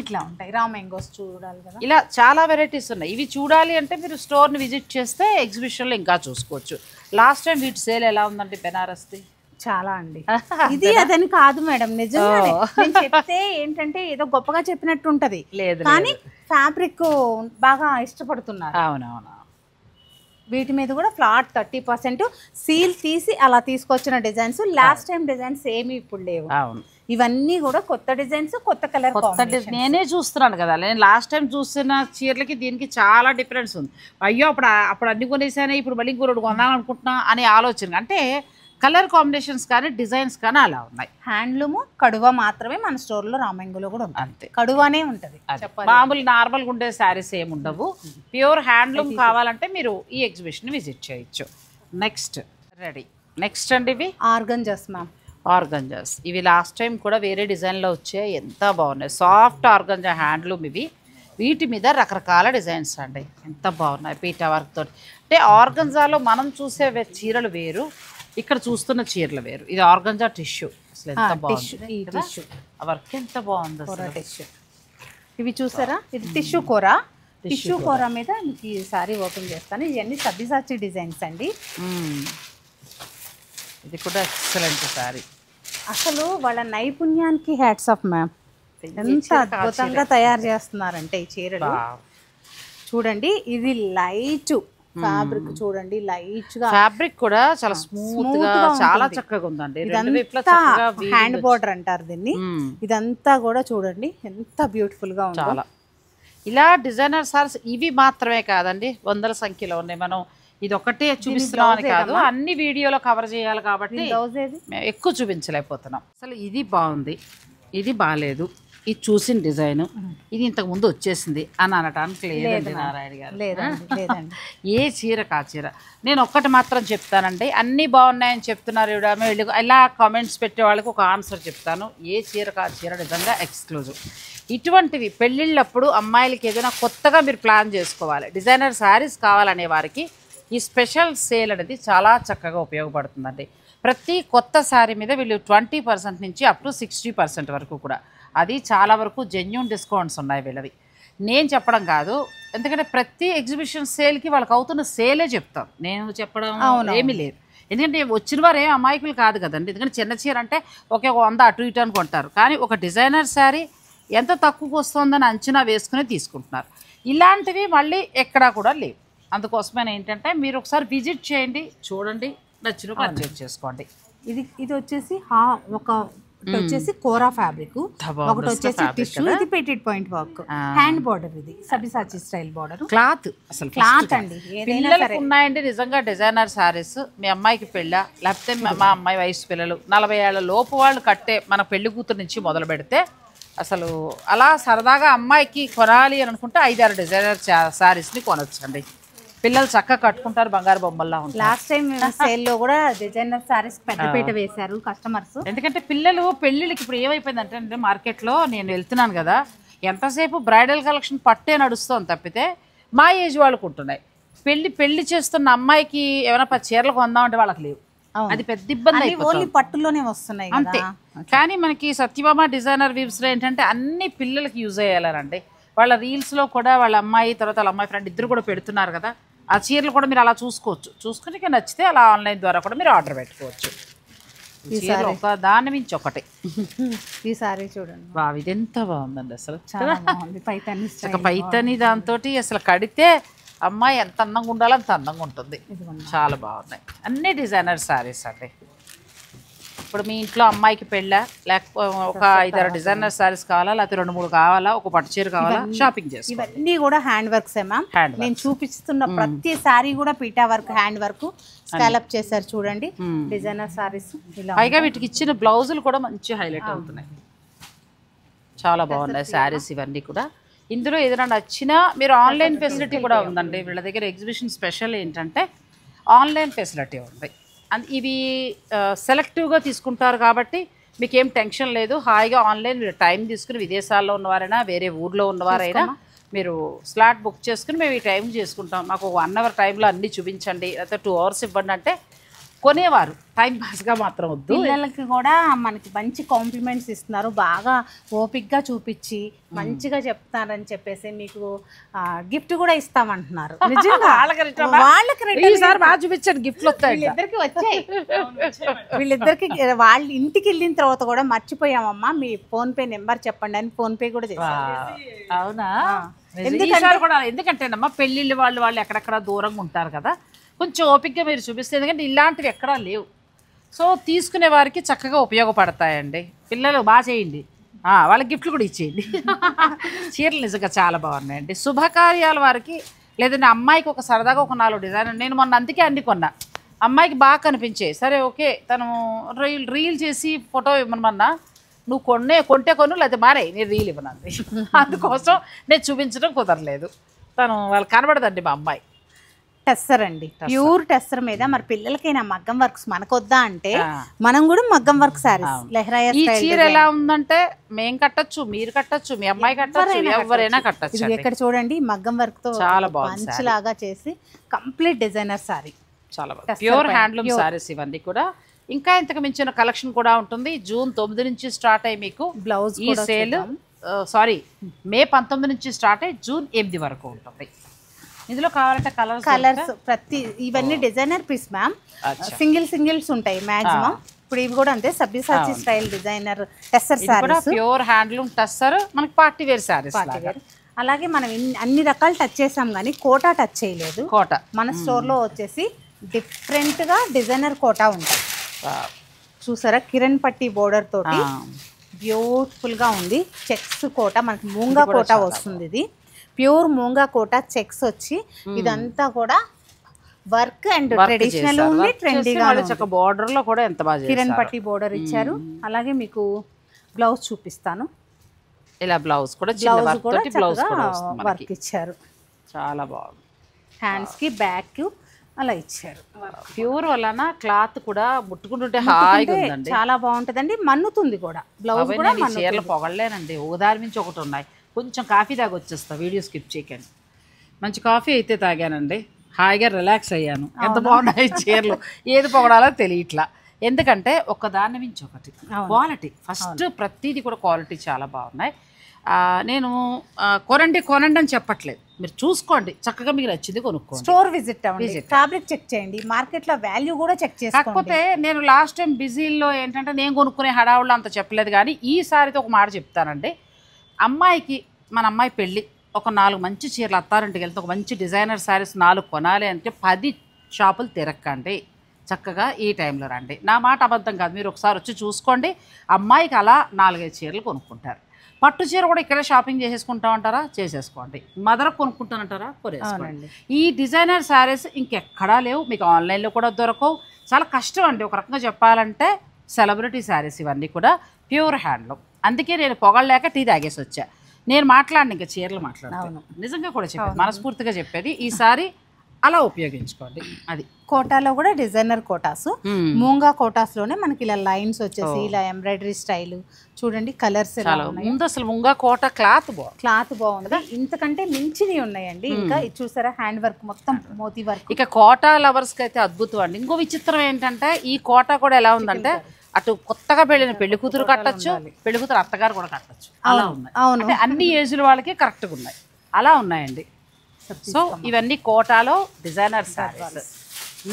ఇట్లా ఉంటాయి. రా మ్యాంగోస్ చూడాలి కదా, ఇలా చాలా వెరైటీస్ ఉన్నాయి. ఇవి చూడాలి అంటే మీరు స్టోర్ని విజిట్ చేస్తే ఎగ్జిబిషన్లో ఇంకా చూసుకోవచ్చు. లాస్ట్ టైం వీటి సేల్ ఎలా ఉందండి బెనారస్ది? చాలా అండి. ఇది అదని కాదు మేడం, నిజంగానే నేను చెప్తే ఏంటంటే ఏదో గొప్పగా చెప్పినట్టు ఉంటది, కానీ ఫ్యాబ్రిక్ బాగా ఇష్టపడుతున్నారు. అవునవును. వీటి మీద కూడా ఫ్లాట్ 30%, సీల్ తీసి అలా తీసుకొచ్చిన డిజైన్స్. లాస్ట్ టైం డిజైన్స్ ఏమి ఇప్పుడు లేవు. అవును, ఇవన్నీ కూడా కొత్త డిజైన్స్, కొత్త కలర్. నేనే చూస్తున్నాను కదా, నేను లాస్ట్ టైం చూసిన చీరలకి దీనికి చాలా డిఫరెన్స్ ఉంది. అయ్యో అప్పుడు అన్ని కొనేసానే, ఇప్పుడు మళ్ళీ ఇంకొకటి కొనాలనుకుంటున్నా అనే ఆలోచన. అంటే కలర్ కాంబినేషన్స్ కానీ డిజైన్స్ కానీ అలా ఉన్నాయి. హ్యాండ్లూమ్ కడువ మాత్రమే మన స్టోర్లో రామంగులో కూడా ఉంటుంది. అంతే, కడువనే ఉంటుంది. మామూలు నార్మల్గా ఉండే శారీస్ ఏమి ఉండవు. ప్యూర్ హ్యాండ్లూమ్ కావాలంటే మీరు ఈ ఎగ్జిబిషన్ విజిట్ చేయొచ్చు. నెక్స్ట్ అండి ఇవి ఆర్గంజాస్ మ్యామ్. ఆర్గంజాస్ ఇవి లాస్ట్ టైం కూడా వేరే డిజైన్లో వచ్చాయి, ఎంత బాగున్నాయి. సాఫ్ట్ ఆర్గంజా హ్యాండ్లూమ్ ఇవి. వీటి మీద రకరకాల డిజైన్స్ అండి, ఎంత బాగున్నాయి పీటా వర్క్ తోటి. అంటే ఆర్గంజాలో మనం చూసే చీరలు వేరు, ఇక్కడ చూస్తున్న చీరలు వేరు. ఇది ఆర్గంజా టిష్యూ, అసలు ఎంత బాగుంది. ఆ వర్క్ ఎంత బాగుంది టిష్యూ. ఇవి చూసారా, ఇది టిష్యూ కూర. టిష్యూ కూర మీద మీకు ఈ సారీ ఓపెన్ చేస్తాను. ఇవన్నీ సబ్బిసాచి డిజైన్స్ అండి. ఇది కూడా ఎక్సలెంట్ సారీ. అసలు వాళ్ళ నైపుణ్యానికి హ్యాట్స్ ఆఫ్ మ్యామ్. ఎంత అద్భుతంగా తయారు చేస్తున్నారంటే ఈ చీరలు. చూడండి, ఇది లైట్ ఫ్యాబ్రిక్, చూడండి లైట్ గా ఫ్యాబ్రిక్ కూడా చాలా స్మూత్ గా చాలా చక్కగా ఉందండి. హ్యాండ్ బోర్డర్ అంటారు దీన్ని. ఇదంతా కూడా చూడండి ఎంత బ్యూటిఫుల్ గా ఉంది. చాలా ఇలా డిజైనర్ సారీస్ ఇవి మాత్రమే కాదండి, 100ల సంఖ్యలో ఉన్నాయి. మనం ఇది ఒకటే చూపిస్తున్నాం అని కాదు, అన్ని వీడియోలో కవర్ చేయాలి కాబట్టి మేము ఎక్కువ చూపించలేకపోతున్నాం. అసలు ఇది బాగుంది, ఇది బాగాలేదు, ఇది చూసిన డిజైన్, ఇది ఇంతకుముందు వచ్చేసింది అని అనటానికి లేదండి నారాయణ గారు. ఏ చీర కా చీర. నేను ఒక్కటి మాత్రం చెప్తానండి, అన్నీ బాగున్నాయని చెప్తున్నారు వీళ్ళు ఇలా కామెంట్స్ పెట్టే వాళ్ళకి ఒక ఆన్సర్ చెప్తాను. ఏ చీర కా చీర నిజంగా ఎక్స్క్లూజివ్. ఇటువంటివి పెళ్ళిళ్ళప్పుడు అమ్మాయిలకి ఏదైనా కొత్తగా మీరు ప్లాన్ చేసుకోవాలి, డిజైనర్ శారీస్ కావాలనే వారికి ఈ స్పెషల్ సేల్ అనేది చాలా చక్కగా ఉపయోగపడుతుందండి. ప్రతి కొత్త శారీ మీద వీళ్ళు 20% నుంచి అప్ టు 60% వరకు కూడా, అది చాలా వరకు జెన్యూన్ డిస్కౌంట్స్ ఉన్నాయి వీళ్ళవి. నేను చెప్పడం కాదు, ఎందుకంటే ప్రతి ఎగ్జిబిషన్ సేల్కి వాళ్ళకి అవుతున్న సేలే చెప్తాను, నేను చెప్పడం ఏమీ లేదు. ఎందుకంటే వచ్చిన వారు ఏం అమాయకులు కాదు కదండి. ఎందుకంటే చిన్న చీర అంటే ఒకే 100 అటు ఇటు అని కొంటారు, కానీ ఒక డిజైనర్ శారీ ఎంత తక్కువకు వస్తుందని అంచనా వేసుకుని తీసుకుంటున్నారు. ఇలాంటివి మళ్ళీ ఎక్కడా కూడా లేవు. అందుకోసమే ఏంటంటే మీరు ఒకసారి విజిట్ చేయండి, చూడండి, నచ్చిన పర్చేజ్ చేసుకోండి. ఇది వచ్చేసి వచ్చేసి కోరా ఫ్యాబ్రిక్, ఒకటి వచ్చేసి టిష్యూ, ఇది పెటెడ్ పాయింట్ వర్క్, హ్యాండ్ బార్డర్, ఇది సబిసాచి స్టైల్ బార్డర్, క్లాత్. అసలు క్లాత్ అండి. పిల్లలకు ఉన్నాయండి నిజంగా డిజైనర్ శారీస్. మీ అమ్మాయికి పెళ్ళా, లేకపోతే మా అమ్మాయి వయసు పిల్లలు 40 ఏళ్ల లోపు వాళ్ళు కట్టే మన పెళ్లి కూతురు నుంచి మొదలు పెడితే అసలు అలా సరదాగా అమ్మాయికి కొనాలి అని అనుకుంటే 5-6 డిజైనర్ శారీస్ని కొనొచ్చండి. పిల్లలు చక్కగా కట్టుకుంటారు, బంగారు బొమ్మల్లా ఉంటారు. లాస్ట్ టైం సేల్లో కూడా డిజైనర్ సారీస్ పెద్దపీట వేశారు కస్టమర్స్. ఎందుకంటే పిల్లలు పెళ్ళిళ్ళకి ఇప్పుడు ఏమైపోయిందంటే మార్కెట్లో నేను వెళ్తున్నాను కదా, ఎంతసేపు బ్రైడల్ కలెక్షన్ పట్టే నడుస్తుంది తప్పితే మా ఏజ్ వాళ్ళకు ఉంటున్నాయి. పెళ్లి చేస్తున్న అమ్మాయికి ఏమైనా చీరలు కొందామంటే వాళ్ళకి లేవు. అది పెద్ద ఇబ్బంది అయిపోతుంది. ఓన్లీ పట్టులోనే వస్తున్నాయి అంతే. కానీ మనకి సత్యభామ డిజైనర్ వీవ్స్లో ఏంటంటే అన్ని పిల్లలకి యూజ్ అయ్యేలారండి. వాళ్ళ రీల్స్లో కూడా వాళ్ళ అమ్మాయి తర్వాత వాళ్ళ అమ్మాయి ఫ్రెండ్ ఇద్దరు కూడా పెడుతున్నారు కదా, ఆ చీరలు కూడా మీరు అలా చూసుకోవచ్చు. చూసుకుని నచ్చితే అలా ఆన్లైన్ ద్వారా కూడా మీరు ఆర్డర్ పెట్టుకోవచ్చు. చీరలు ఒక దాని మించి ఒకటి. ఈ సారీ చూడండి, బాగా ఇది ఎంత బాగుందండి అసలు. చాలా బాగుంది. పైతని దాంతో అసలు కడితే అమ్మాయి ఎంత అందంగా ఉండాలో అంత అందంగా ఉంటుంది. చాలా బాగున్నాయి అన్ని డిజైనర్ శారీస్ అండి. ఇప్పుడు మీ ఇంట్లో అమ్మాయికి పెళ్ళా, లేకపోతే ఒక 5-6 డిజైనర్ శారీస్ కావాలా, లేకపోతే 2-3 కావాలా, ఒక పట్టు చీర కావాలా, షాపింగ్ చేసి ఇవన్నీ కూడా హ్యాండ్ వర్క్స్ మ్యామ్. నేను చూపిస్తున్న ప్రతి సారీ కూడా PETA work, hand work, scallop చేశారు చూడండి. డిజైనర్ సారీస్ పైగా వీటికి ఇచ్చిన బ్లౌజులు కూడా మంచి హైలైట్ అవుతున్నాయి. చాలా బాగున్నాయి శారీస్ ఇవన్నీ కూడా. ఇందులో ఏదైనా నచ్చినా మీరు ఆన్లైన్ ఫెసిలిటీ కూడా ఉందండి వీళ్ళ దగ్గర. ఎగ్జిబిషన్ స్పెషల్ ఏంటంటే ఆన్లైన్ ఫెసిలిటీ ఉంది. ఇవి సెలెక్టివ్గా తీసుకుంటారు కాబట్టి మీకేం టెన్షన్ లేదు. హాయిగా ఆన్లైన్ మీరు టైం తీసుకుని విదేశాల్లో ఉన్నవారైనా వేరే ఊర్లో ఉన్నవారైనా మీరు స్లాట్ బుక్ చేసుకుని మేము ఈ టైం చేసుకుంటాం, మాకు 1 అవర్ టైంలో అన్నీ చూపించండి, లేకపోతే 2 అవర్స్ ఇవ్వండి అంటే కొనేవారు. టైం పాస్గా మాత్రం వద్దు. పిల్లలకి కూడా మనకి మంచి కాంప్లిమెంట్స్ ఇస్తున్నారు, బాగా ఓపిక్గా చూపించి మంచిగా చెప్తారని చెప్పేసి మీకు గిఫ్ట్ కూడా ఇస్తామంటున్నారు. నిజంగా ఈసారి బాగా చూపించండి, గిఫ్ట్లు వస్తాయి. వీళ్ళిద్దరికి వచ్చాయి. వీళ్ళిద్దరికి వాళ్ళ ఇంటికి వెళ్ళిన తర్వాత కూడా మర్చిపోయామమ్మా మీ ఫోన్పే నెంబర్ చెప్పండి అని ఫోన్పే కూడా చేశారు. అవునా? ఎందుకంటేనమ్మా పెళ్ళిళ్ళు వాళ్ళు ఎక్కడెక్కడ దూరంగా ఉంటారు కదా, కొంచెం ఓపికగా మీరు చూపిస్తే, ఎందుకంటే ఇలాంటివి ఎక్కడా లేవు. సో తీసుకునే వారికి చక్కగా ఉపయోగపడతాయండి. పిల్లలు బాగా చేయండి, వాళ్ళకి గిఫ్ట్లు కూడా ఇచ్చేయండి. చీరలు నిజంగా చాలా బాగున్నాయండి. శుభకార్యాల వారికి లేదంటే అమ్మాయికి ఒక సరదాగా ఒక 4 డిజైన్. నేను మొన్న అందుకే అన్ని కొన్నా, అమ్మాయికి బాగా కనిపించాయి. సరే ఓకే, తను రీల్ చేసి ఫోటో ఇవ్వమన్నా, నువ్వు కొంటే కొను లేకపోతే మారే, నేను రీల్ ఇవ్వనండి. అందుకోసం నేను చూపించడం కుదరలేదు. తను వాళ్ళు కనబడదండి మా అమ్మాయి. టెస్సర్ అండి, ప్యూర్ టెస్సర్ మీద. మరి పిల్లలకైనా మగ్గం వర్క్స్ మనకొద్దా అంటే మనం కూడా మగ్గం వర్క్ సారీస్ లెహరాయా ఈ చీర ఎలా ఉందంటే మేం కట్టొచ్చు, మీరు కట్టొచ్చు, మీ అమ్మాయి కట్టొచ్చు, ఎవరైనా కట్టొచ్చు. ఇక్కడ చూడండి మగ్గం వర్క్ తో చాలా బాగుంది, మంచిలాగా చేసి కంప్లీట్ డిజైనర్ సారీ. చాలా బాగుంది, ప్యూర్ హ్యాండ్లూమ్ సారీస్ ఇవన్నీ కూడా. ఇంకా ఇంతకు మించిన కలెక్షన్ కూడా ఉంటుంది. జూన్ 9 నుంచి స్టార్ట్ అయ్యి మీకు బ్లౌజ్ ఈ సేల్ మే 19 నుంచి స్టార్ట్ అయ్యి జూన్ 8 వరకు ఉంటుంది. ఇందులో కావాలంటే కలర్స్ ప్రతి ఇవన్నీ డిజైనర్ పీస్ మ్యామ్. సింగిల్స్ ఉంటాయి మాక్సిమం. ఇప్పుడు ఇవి కూడా అంతే, Sabyasachi style designer tussar saris, pure handloom tussar, మనకి పార్టీ వేర్ సారీస్. అలాగే మనం అన్ని రకాలు టచ్ చేసాం కానీ కోటా టచ్ చేయలేదు. కోటా మన స్టోర్లో వచ్చేసి డిఫరెంట్గా డిజైనర్ కోటా ఉంటాయి. చూసారా, కిరణ్ పట్టి బోర్డర్ తోటి బ్యూటిఫుల్గా ఉంది. చెక్స్ కోటా, మనకి మూంగా కోటా వస్తుంది. ఇది ప్యూర్ మూంగా కోటా చెక్స్ వచ్చి ఇదంతా కూడా వర్క్ అండ్ ట్రెడిషనల్ ఉంది, ట్రెండీగా. బోర్డర్ లో కూడా ఎంత బాగా కిరణ్ పట్టి బోర్డర్ ఇచ్చారు. అలాగే మీకు బ్లౌజ్ చూపిస్తాను. ఇలా బ్లౌజ్ కూడా వర్క్ ఇచ్చారు, చాలా బాగుంది. హ్యాండ్స్ కి బ్యాక్ అలా ఇచ్చారు. ప్యూర్ వలన క్లాత్ కూడా ముట్టుకుంటుంటే హాయిగా ఉందండి, చాలా బాగుంటుందండి. మన్నుతుంది కూడా బ్లౌజ్ కూడా. చీరలు పొగలేనండి, ఒకదాని నుంచి ఒకటి ఉన్నాయి. కొంచెం కాఫీ తాగి వచ్చేస్తా, వీడియో స్కిప్ చేయకండి. మంచి కాఫీ అయితే తాగానండి, హాయిగా రిలాక్స్ అయ్యాను. ఎంత బాగున్నాయి చీరలు, ఏది పొగడాలో తెలియట్లా. ఎందుకంటే ఒకదాని మించి ఒకటి క్వాలిటీ. ఫస్ట్ ప్రతిదీ కూడా క్వాలిటీ చాలా బాగున్నాయి. నేను కొనండి అని చెప్పట్లేదు, మీరు చూసుకోండి, చక్కగా మీకు నచ్చింది కొనుక్కోండి. స్టోర్ విజిట్ అవ్వండి, ఫ్యాబ్రిక్ చెక్ చేయండి, మార్కెట్లో వాల్యూ కూడా చెక్ చేయండి. కాకపోతే నేను లాస్ట్ టైం బిజీలో ఏంటంటే నేను కొనుక్కునే హడావుల్లో అంత చెప్పలేదు, కానీ ఈసారితో ఒక మాట చెప్తానండి. అమ్మాయికి మన అమ్మాయి పెళ్ళి ఒక 4 మంచి చీరలు అత్తారింటికి వెళ్తే ఒక మంచి డిజైనర్ శారీస్ 4 కొనాలి అంటే 10 షాపులు తిరక్కండి, చక్కగా ఈ టైంలో రండి. నా మాట అబద్ధం కాదు, మీరు ఒకసారి వచ్చి చూసుకోండి. అమ్మాయికి అలా 4-5 చీరలు కొనుక్కుంటారు. పట్టు చీర కూడా ఇక్కడే షాపింగ్ చేసేసుకుంటా ఉంటారా, చేసేసుకోండి. మదర్ కొనుక్కుంటానంటారా, కొనేసుకోండి. ఈ డిజైనర్ శారీస్ ఇంకెక్కడా లేవు, మీకు ఆన్లైన్లో కూడా దొరకవు. చాలా కష్టం అండి ఒక రకంగా చెప్పాలంటే. సెలబ్రిటీ శారీస్ ఇవన్నీ కూడా ప్యూర్ హ్యాండ్లూమ్. అందుకే నేను పొగలేక టీ తాగేసి వచ్చా. నేను మాట్లాడిన ఇంకా చీరలు మాట్లాడాను, నిజంగా కూడా చెప్పాను, మనస్ఫూర్తిగా చెప్పేది. ఈసారి అలా ఉపయోగించుకోండి. అది కోటాలో కూడా డిజైనర్ కోటాస్, మూంగా కోటాస్ లోనే మనకి ఇలా లైన్స్ వచ్చేసి ఇలా ఎంబ్రాయిడరీ స్టైల్ చూడండి, కలర్స్ ముందు అసలు ముంగా కోట క్లాత్ బాగుంది. ఇంతకంటే మించినవి ఉన్నాయండి. ఇంకా ఇది చూసారా, హ్యాండ్ వర్క్ మొత్తం మోతీ వర్క్. ఇక కోటా లవర్స్ కి అయితే అద్భుతం అండి. ఇంకో విచిత్రం ఏంటంటే ఈ కోట కూడా ఎలా ఉందంటే అటు కొత్తగా పెళ్ళిన పెళ్లి కూతురు కట్టచ్చు, పెళ్లి కూతురు అత్తగారు కూడా కట్టచ్చు. అలా ఉన్నాయి. అంటే అన్ని ఏజ్ల వాళ్ళకి కరెక్ట్గా ఉన్నాయి. అలా ఉన్నాయండి. సో ఇవన్నీ కోటాలో డిజైనర్ సారీస్.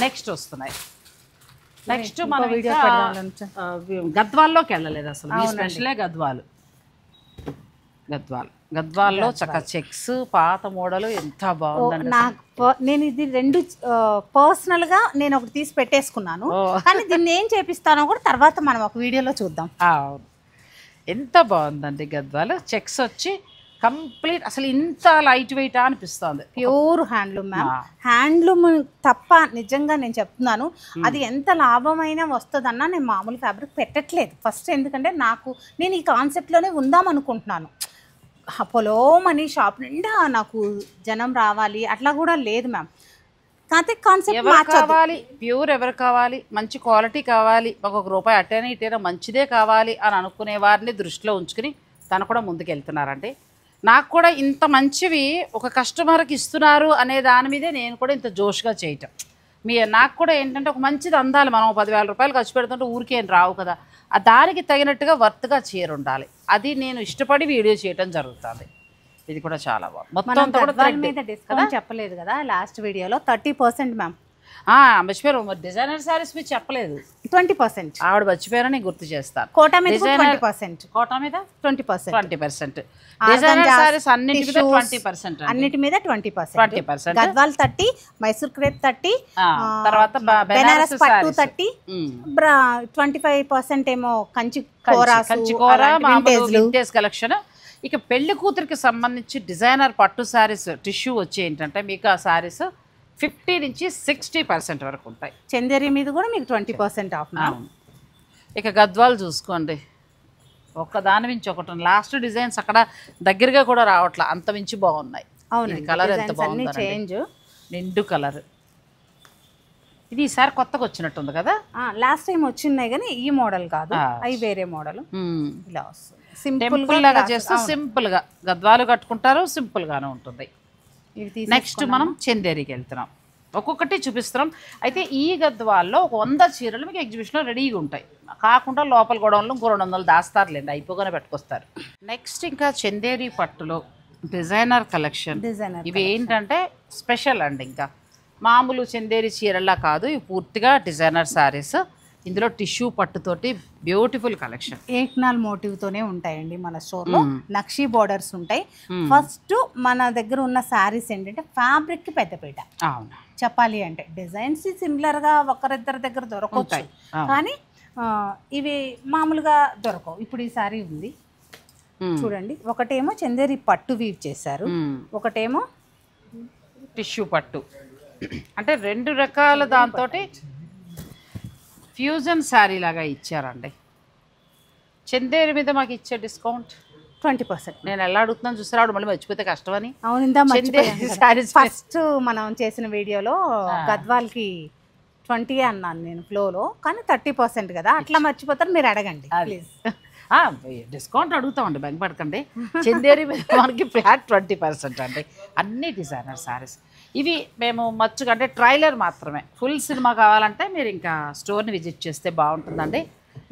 నెక్స్ట్ వస్తున్నాయి. నెక్స్ట్ మనం గద్వాల్లోకి వెళ్ళలేదు అసలు. మీ స్పెషలే గద్వాల్లో చక్క చెక్స్ పాత మోడల్ ఎంత బాగుందండి. నేను ఇది రెండు పర్సనల్ గా నేను ఒకటి తీసి పెట్టేసుకున్నాను, కానీ దీన్ని ఏం చేపిస్తానో కూడా తర్వాత మనం ఒక వీడియోలో చూద్దాం. ఎంత బాగుందండి గద్వాలు. చెక్స్ వచ్చి కంప్లీట్ అసలు ఇంత లైట్ వెయిట్ అనిపిస్తుంది. Pure handloom ma'am. హ్యాండ్లూమ్ తప్ప నిజంగా నేను చెప్తున్నాను, అది ఎంత లాభమైనా వస్తుందన్నా నేను మామూలు ఫ్యాబ్రిక్ పెట్టట్లేదు ఫస్ట్. ఎందుకంటే నేను ఈ కాన్సెప్ట్లోనే ఉందాం అనుకుంటున్నాను. పొలోమని షాప్ నిండా నాకు జనం రావాలి అట్లా కూడా లేదు మ్యామ్. కాకపోతే కాన్సెప్ట్ కావాలి, ప్యూర్ ఎవరు కావాలి, మంచి క్వాలిటీ కావాలి, ఒక రూపాయి అట్టైనా ఇటైనా మంచిదే కావాలి అని అనుకునే వారిని దృష్టిలో ఉంచుకుని తను కూడా ముందుకు వెళ్తున్నారండి. నాకు కూడా ఇంత మంచివి ఒక కస్టమర్కి ఇస్తున్నారు అనే దాని మీదే నేను కూడా ఇంత జోష్గా చేయటం. నాకు కూడా ఏంటంటే ఒక మంచిది అందాలి. మనం 10,000 రూపాయలు ఖర్చు పెడుతుంటే ఊరికేం రావు కదా, దానికి తగినట్టుగా వర్త్గా చీర ఉండాలి. అది నేను ఇష్టపడి వీడియో చేయటం జరుగుతుంది. ఇది కూడా చాలా బాగుంది. మొత్తం మీద డిస్కౌంట్ చెప్పలేదు కదా లాస్ట్ వీడియోలో, 30% మ్యామ్. మర్చిపోయారు, మరి డిజైనర్ సారీస్ మీద చెప్పలేదు. 20% ఆవిడ మర్చిపోయారని నేను గుర్తు చేస్తాను. కోటా మీద 20%, కోటా మీద 20%, డిజైనర్ సారీస్ అన్నిటి మీద 20%, అన్నిటి మీద 20%. గద్వాల్ 30, మైసూర్ క్రేప్ 30, తర్వాత బెనారస్ పట్టు 30, 25% ఏమో కంచికోర వింటేజ్ కలెక్షన్. ఇక పెళ్లి కూతురికి సంబంధించి డిజైనర్ పట్టు సారీస్ టిష్యూ వచ్చి ఏంటంటే మీకు ఆ సారీస్ 50 నుంచి 60% వరకు ఉంటాయి. చందేరి మీద కూడా మీకు 20% ఆఫ్. ఇక గద్వాలు చూసుకోండి, ఒక్కదాని మించి ఒకటి. లాస్ట్ డిజైన్స్ అక్కడ దగ్గరగా కూడా రావట్లా, అంత మించి బాగున్నాయి. అవును, కలర్ ఎంత బాగుంది, చేంజ్ నిండు కలర్. ఇది ఈసారి కొత్తగా వచ్చినట్టుంది కదా. లాస్ట్ టైం వచ్చినాయి కానీ ఈ మోడల్ కాదు, అవి వేరే మోడల్. ఇలా వస్తుంది సింపుల్ లాగా చేస్తూ సింపుల్ గా గద్వాలు కట్టుకుంటారు, సింపుల్ గానే ఉంటుంది. నెక్స్ట్ మనం చందేరికి వెళ్తున్నాం, ఒక్కొక్కటి చూపిస్తున్నాం. అయితే ఈ గద్వాల్లో 100 చీరలు మీకు ఎగ్జిబిషన్లో రెడీగా ఉంటాయి. కాకుండా లోపల గొడవలు ఇంకో 200 దాస్తారులేండి, అయిపోగానే పెట్టుకొస్తారు. నెక్స్ట్ ఇంకా చందేరి పట్టులో డిజైనర్ కలెక్షన్. ఇవి ఏంటంటే స్పెషల్ అండి, ఇంకా మామూలు చందేరి చీరల్లా కాదు, ఇవి పూర్తిగా డిజైనర్ శారీస్. ఇందులో టిష్యూ పట్టుతోటి బ్యూటిఫుల్ కలెక్షన్. ఏక్నాల్ మోటివ్ తోనే ఉంటాయండి మన స్టోర్ లో. నక్షీ బోర్డర్స్ ఉంటాయి. ఫస్ట్ మన దగ్గర ఉన్న శారీస్ ఏంటంటే ఫ్యాబ్రిక్ కి పెద్దపీట. చెప్పాలి అంటే డిజైన్స్ సిమిలర్ గా ఒకరిద్దరి దగ్గర దొరకవచ్చు, కానీ ఇవి మామూలుగా దొరకవు. ఇప్పుడు ఈ శారీ ఉంది చూడండి, ఒకటేమో చందేరి పట్టు వీవ్ చేశారు, ఒకటేమో టిష్యూ పట్టు. అంటే 2 రకాల దాంతో ఫ్యూజన్ శారీ లాగా ఇచ్చారండి. చందేరి మీద మాకు ఇచ్చే డిస్కౌంట్ 20%. నేను ఎలా అడుగుతున్నాను చూసారా, ఆవిడ మళ్ళీ మర్చిపోతే కష్టమని. ఫస్ట్ మనం చేసిన వీడియోలో గద్వాల్కి 20 అన్నాను నేను ఫ్లోలో, కానీ 30% కదా, అట్లా మర్చిపోతారు. మీరు అడగండి ప్లీజ్. డిస్కౌంట్ అడుగుతామండి, భయపడకండి. చందేరి మీద మనకి ఫ్లాట్ 20% అండి. అన్ని డిజైనర్ శారీస్ ఇవి. మేము మచ్చుగా అంటే ట్రైలర్ మాత్రమే, ఫుల్ సినిమా కావాలంటే మీరు ఇంకా స్టోర్ని విజిట్ చేస్తే బాగుంటుందండి.